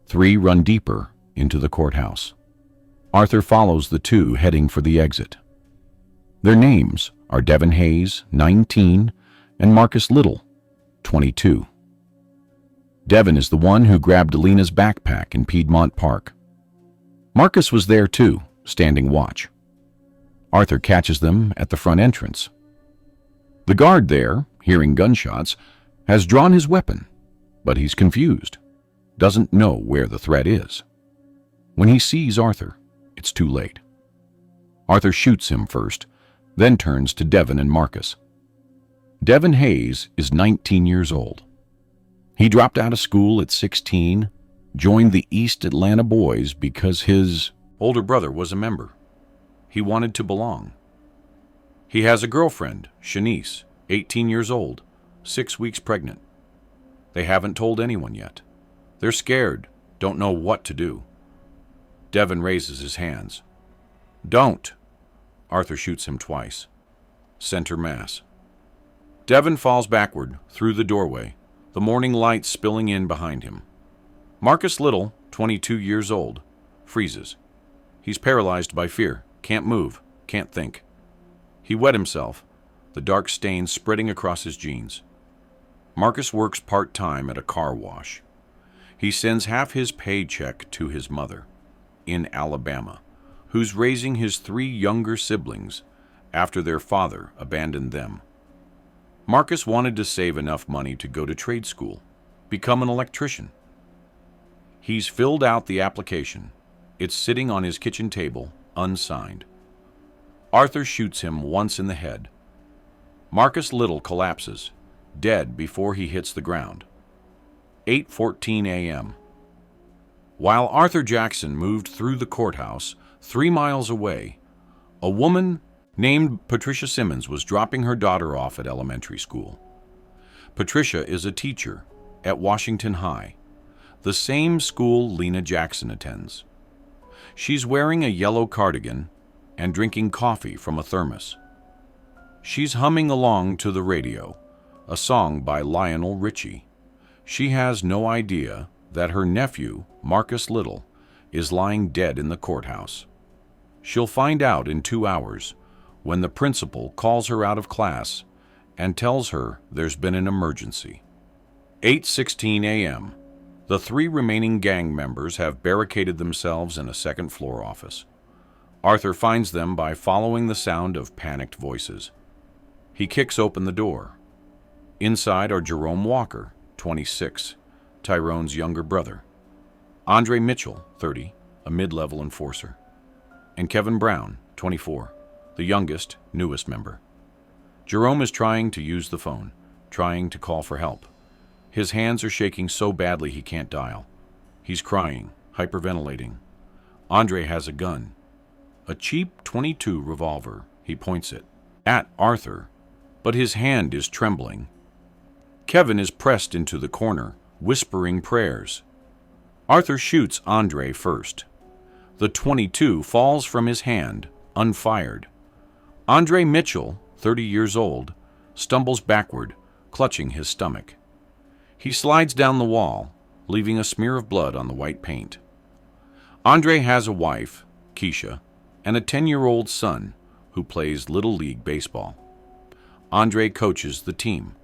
3 run deeper into the courthouse. Arthur follows the 2 heading for the exit. Their names are Devin Hayes, 19, and Marcus Little, 22. Devin is the one who grabbed Alina's backpack in Piedmont Park. Marcus was there too, standing watch. Arthur catches them at the front entrance. The guard there, hearing gunshots, has drawn his weapon, but he's confused, doesn't know where the threat is. When he sees Arthur, it's too late. Arthur shoots him first, then turns to Devin and Marcus. Devin Hayes is 19 years old. He dropped out of school at 16, joined the East Atlanta Boys because his older brother was a member. He wanted to belong. He has a girlfriend, Shanice, 18 years old, 6 weeks pregnant. They haven't told anyone yet. They're scared, don't know what to do. Devin raises his hands. Don't! Arthur shoots him twice. Center mass. Devin falls backward through the doorway, the morning light spilling in behind him. Marcus Little, 22 years old, freezes. He's paralyzed by fear, can't move, can't think. He wet himself, the dark stain spreading across his jeans. Marcus works part-time at a car wash. He sends half his paycheck to his mother, in Alabama, who's raising his 3 younger siblings after their father abandoned them. Marcus wanted to save enough money to go to trade school, become an electrician. He's filled out the application. It's sitting on his kitchen table, unsigned. Arthur shoots him once in the head. Marcus Little collapses, dead before he hits the ground. 8:14 a.m. While Arthur Jackson moved through the courthouse, 3 miles away, a woman named Patricia Simmons was dropping her daughter off at elementary school. Patricia is a teacher at Washington High, the same school Lena Jackson attends. She's wearing a yellow cardigan and drinking coffee from a thermos. She's humming along to the radio, a song by Lionel Richie. She has no idea that her nephew, Marcus Little, is lying dead in the courthouse. She'll find out in 2 hours when the principal calls her out of class and tells her there's been an emergency. 8:16 a.m. The 3 remaining gang members have barricaded themselves in a second-floor office. Arthur finds them by following the sound of panicked voices. He kicks open the door. Inside are Jerome Walker, 26, Tyrone's younger brother, Andre Mitchell, 30, a mid-level enforcer, and Kevin Brown, 24, the youngest, newest member. Jerome is trying to use the phone, trying to call for help. His hands are shaking so badly he can't dial. He's crying, hyperventilating. Andre has a gun, a cheap .22 revolver. He points it at Arthur, but his hand is trembling. Kevin is pressed into the corner, whispering prayers. Arthur shoots Andre first. The .22 falls from his hand, unfired. Andre Mitchell, 30 years old, stumbles backward, clutching his stomach. He slides down the wall, leaving a smear of blood on the white paint. Andre has a wife, Keisha, and a 10-year-old son who plays Little League baseball. Andre coaches the team.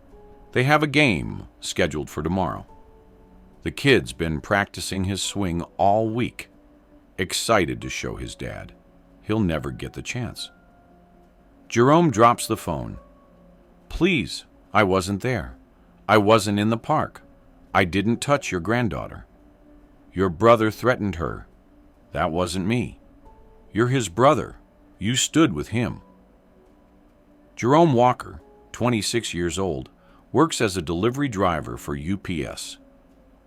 They have a game scheduled for tomorrow. The kid's been practicing his swing all week, excited to show his dad. He'll never get the chance. Jerome drops the phone. Please, I wasn't there. I wasn't in the park. I didn't touch your granddaughter. Your brother threatened her. That wasn't me. You're his brother. You stood with him. Jerome Walker, 26 years old, works as a delivery driver for UPS.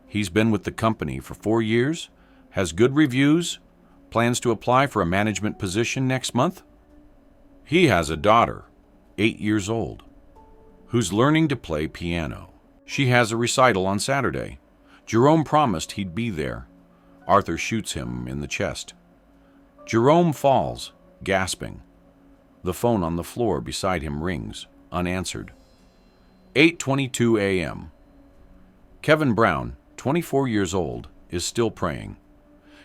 He's been with the company for 4 years, has good reviews, plans to apply for a management position next month. He has a daughter, 8 years old, who's learning to play piano. She has a recital on Saturday. Jerome promised he'd be there. Arthur shoots him in the chest. Jerome falls, gasping. The phone on the floor beside him rings, unanswered. 8:22 a.m. Kevin Brown, 24 years old, is still praying.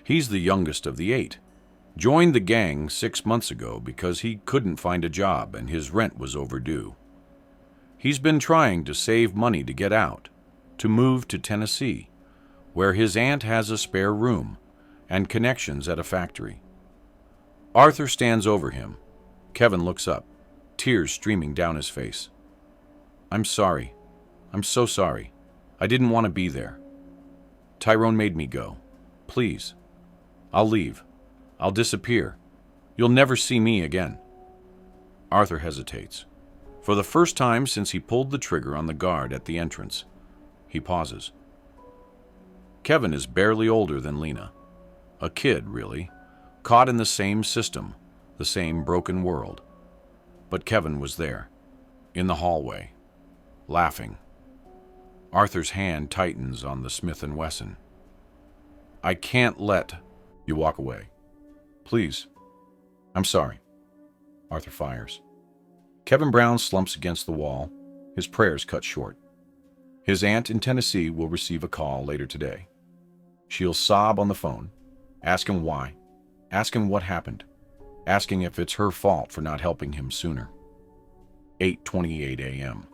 He's the youngest of the 8. Joined the gang 6 months ago because he couldn't find a job and his rent was overdue. He's been trying to save money to get out, to move to Tennessee, where his aunt has a spare room and connections at a factory. Arthur stands over him. Kevin looks up, tears streaming down his face. I'm sorry. I'm so sorry. I didn't want to be there. Tyrone made me go. Please. I'll leave. I'll disappear. You'll never see me again. Arthur hesitates. For the first time since he pulled the trigger on the guard at the entrance, he pauses. Kevin is barely older than Lena. A kid, really, caught in the same system, the same broken world. But Kevin was there, in the hallway, laughing. Arthur's hand tightens on the Smith & Wesson. I can't let you walk away. Please. I'm sorry. Arthur fires. Kevin Brown slumps against the wall, his prayers cut short. His aunt in Tennessee will receive a call later today. She'll sob on the phone, ask him why, ask him what happened, asking if it's her fault for not helping him sooner. 8:28 a.m.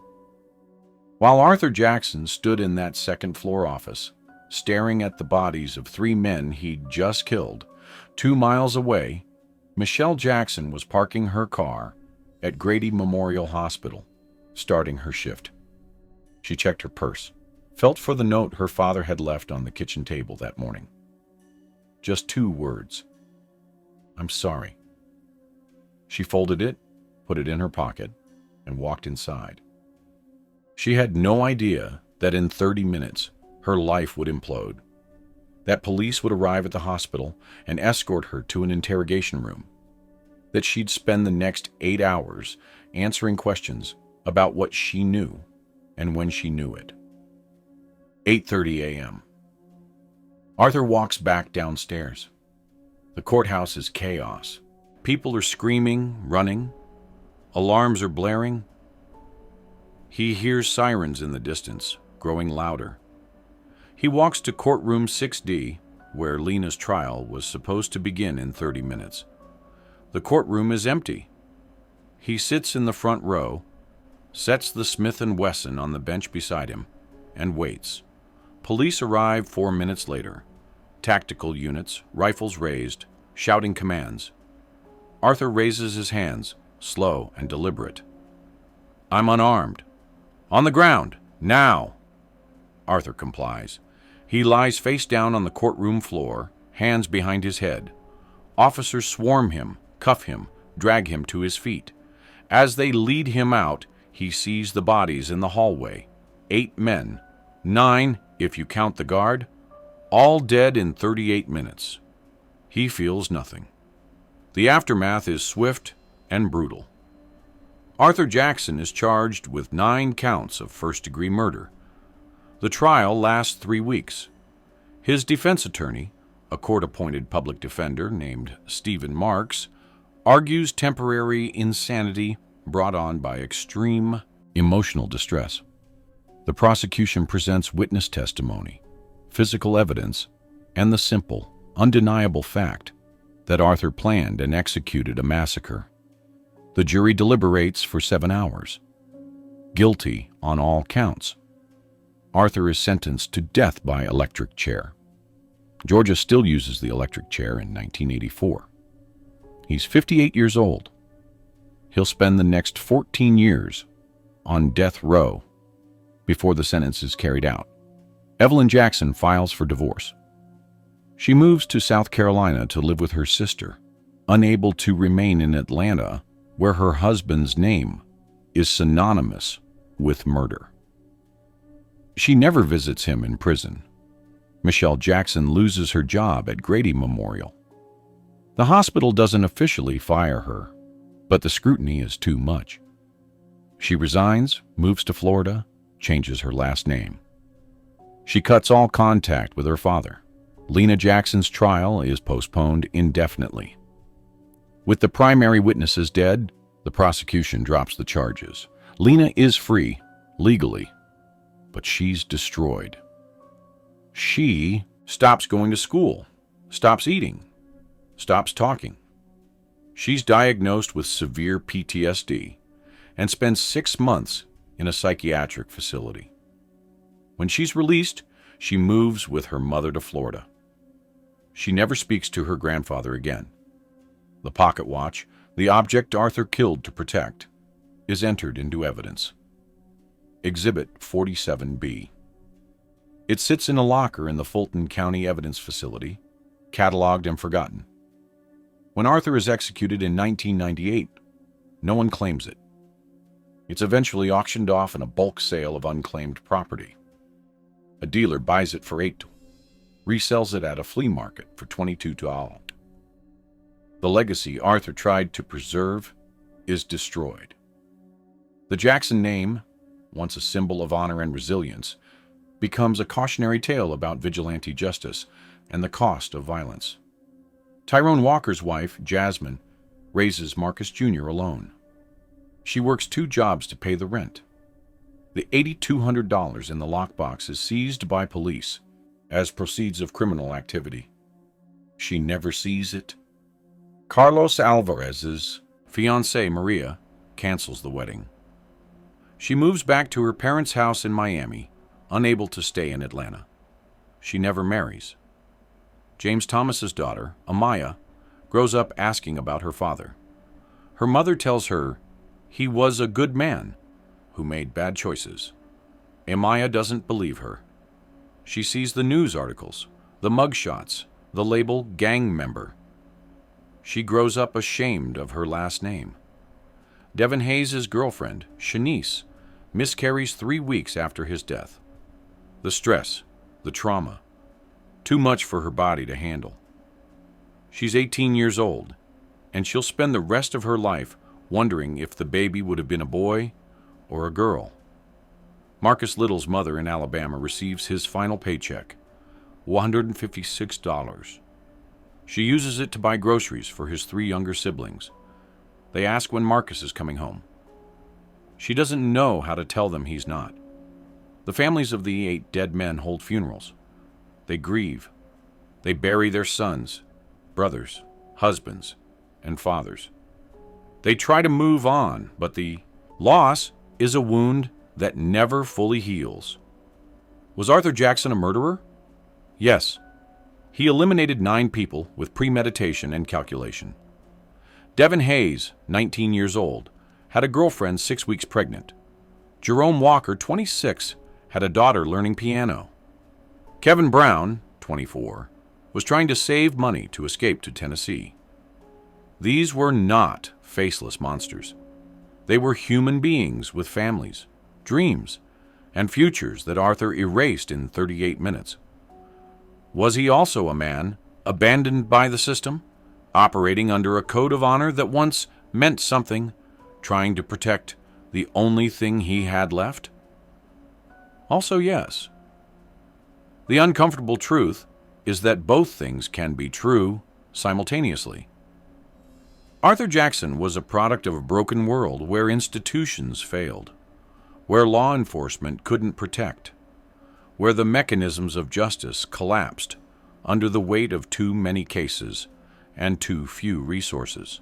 While Arthur Jackson stood in that second-floor office, staring at the bodies of 3 men he'd just killed, 2 miles away, Michelle Jackson was parking her car at Grady Memorial Hospital, starting her shift. She checked her purse, felt for the note her father had left on the kitchen table that morning. Just 2 words. I'm sorry. She folded it, put it in her pocket, and walked inside. She had no idea that in 30 minutes her life would implode, that police would arrive at the hospital and escort her to an interrogation room, that she'd spend the next 8 hours answering questions about what she knew and when she knew it. 8:30 a.m. Arthur walks back downstairs. The courthouse is chaos. People are screaming, running. Alarms are blaring. He hears sirens in the distance, growing louder. He walks to courtroom 6D, where Lena's trial was supposed to begin in 30 minutes. The courtroom is empty. He sits in the front row, sets the Smith & Wesson on the bench beside him, and waits. Police arrive 4 minutes later. Tactical units, rifles raised, shouting commands. Arthur raises his hands, slow and deliberate. I'm unarmed. On the ground, now. Arthur complies. He lies face down on the courtroom floor, hands behind his head. Officers swarm him, cuff him, drag him to his feet. As they lead him out, he sees the bodies in the hallway. 8 men, 9 if you count the guard, all dead in 38 minutes. He feels nothing. The aftermath is swift and brutal. Arthur Jackson is charged with 9 counts of first-degree murder. The trial lasts 3 weeks. His defense attorney, a court-appointed public defender named Stephen Marks, argues temporary insanity brought on by extreme emotional distress. The prosecution presents witness testimony, physical evidence, and the simple, undeniable fact that Arthur planned and executed a massacre. The jury deliberates for 7 hours. Guilty on all counts. Arthur is sentenced to death by electric chair. Georgia still uses the electric chair in 1984. He's 58 years old. He'll spend the next 14 years on death row before the sentence is carried out. Evelyn Jackson files for divorce. She moves to South Carolina to live with her sister, unable to remain in Atlanta, where her husband's name is synonymous with murder. She never visits him in prison. Michelle Jackson loses her job at Grady Memorial. The hospital doesn't officially fire her, but the scrutiny is too much. She resigns, moves to Florida, changes her last name. She cuts all contact with her father. Lena Jackson's trial is postponed indefinitely. With the primary witnesses dead, the prosecution drops the charges. Lena is free, legally, but she's destroyed. She stops going to school, stops eating, stops talking. She's diagnosed with severe PTSD and spends 6 months in a psychiatric facility. When she's released, she moves with her mother to Florida. She never speaks to her grandfather again. The pocket watch, the object Arthur killed to protect, is entered into evidence. Exhibit 47B. It sits in a locker in the Fulton County Evidence Facility, cataloged and forgotten. When Arthur is executed in 1998, no one claims it. It's eventually auctioned off in a bulk sale of unclaimed property. A dealer buys it for $8, resells it at a flea market for $22. The legacy Arthur tried to preserve is destroyed. The Jackson name, once a symbol of honor and resilience, becomes a cautionary tale about vigilante justice and the cost of violence. Tyrone Walker's wife, Jasmine, raises Marcus Jr. alone. She works 2 jobs to pay the rent. The $8,200 in the lockbox is seized by police as proceeds of criminal activity. She never sees it. Carlos Alvarez's fiancée, Maria, cancels the wedding. She moves back to her parents' house in Miami, unable to stay in Atlanta. She never marries. James Thomas's daughter, Amaya, grows up asking about her father. Her mother tells her he was a good man who made bad choices. Amaya doesn't believe her. She sees the news articles, the mugshots, the label gang member. She grows up ashamed of her last name. Devin Hayes' girlfriend, Shanice, miscarries 3 weeks after his death. The stress, the trauma, too much for her body to handle. She's 18 years old, and she'll spend the rest of her life wondering if the baby would have been a boy or a girl. Marcus Little's mother in Alabama receives his final paycheck, $156. She uses it to buy groceries for his 3 younger siblings. They ask when Marcus is coming home. She doesn't know how to tell them he's not. The families of the 8 dead men hold funerals. They grieve. They bury their sons, brothers, husbands, and fathers. They try to move on, but the loss is a wound that never fully heals. Was Arthur Jackson a murderer? Yes. He eliminated 9 people with premeditation and calculation. Devin Hayes, 19 years old, had a girlfriend 6 weeks pregnant. Jerome Walker, 26, had a daughter learning piano. Kevin Brown, 24, was trying to save money to escape to Tennessee. These were not faceless monsters. They were human beings with families, dreams, and futures that Arthur erased in 38 minutes. Was he also a man abandoned by the system, operating under a code of honor that once meant something, trying to protect the only thing he had left? Also, yes. The uncomfortable truth is that both things can be true simultaneously. Arthur Jackson was a product of a broken world where institutions failed, where law enforcement couldn't protect, where the mechanisms of justice collapsed under the weight of too many cases and too few resources.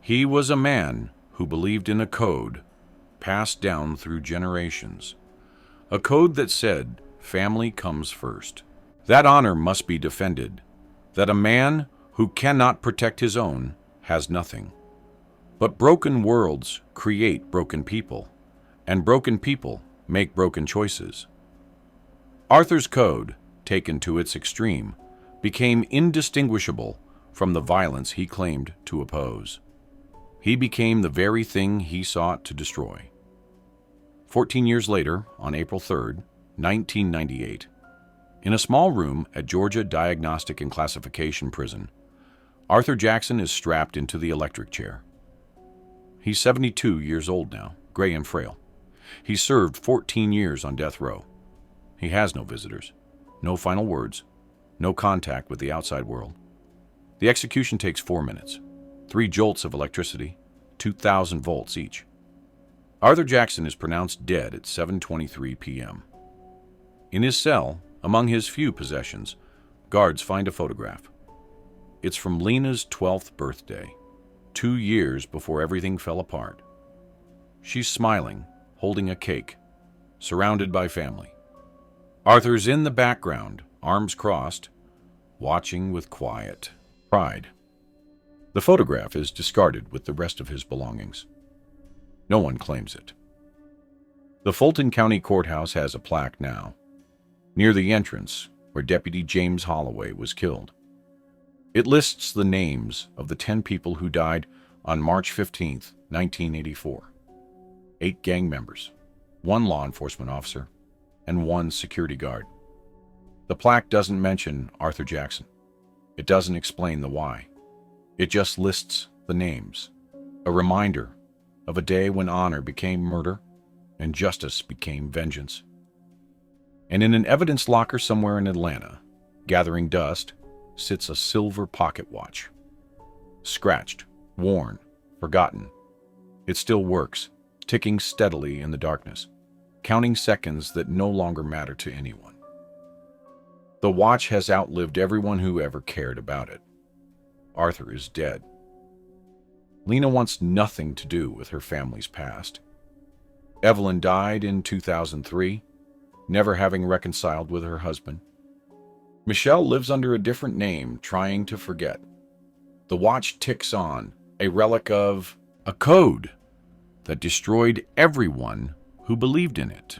He was a man who believed in a code passed down through generations, a code that said family comes first, that honor must be defended, that a man who cannot protect his own has nothing. But broken worlds create broken people, and broken people make broken choices. Arthur's code, taken to its extreme, became indistinguishable from the violence he claimed to oppose. He became the very thing he sought to destroy. 14 years later, on April 3, 1998, in a small room at Georgia Diagnostic and Classification Prison, Arthur Jackson is strapped into the electric chair. He's 72 years old now, gray and frail. He served 14 years on death row. He has no visitors, no final words, no contact with the outside world. The execution takes 4 minutes, 3 jolts of electricity, 2,000 volts each. Arthur Jackson is pronounced dead at 7:23 p.m. In his cell, among his few possessions, guards find a photograph. It's from Lena's 12th birthday, 2 years before everything fell apart. She's smiling, holding a cake, surrounded by family. Arthur's in the background, arms crossed, watching with quiet pride. The photograph is discarded with the rest of his belongings. No one claims it. The Fulton County Courthouse has a plaque now, near the entrance where Deputy James Holloway was killed. It lists the names of the 10 people who died on March 15, 1984. 8 gang members, 1 law enforcement officer, and 1 security guard. The plaque doesn't mention Arthur Jackson. It doesn't explain the why. It just lists the names, a reminder of a day when honor became murder and justice became vengeance. And in an evidence locker somewhere in Atlanta, gathering dust, sits a silver pocket watch. Scratched, worn, forgotten. It still works, ticking steadily in the darkness, counting seconds that no longer matter to anyone. The watch has outlived everyone who ever cared about it. Arthur is dead. Lena wants nothing to do with her family's past. Evelyn died in 2003, never having reconciled with her husband. Michelle lives under a different name, trying to forget. The watch ticks on, a relic of a code that destroyed everyone who believed in it.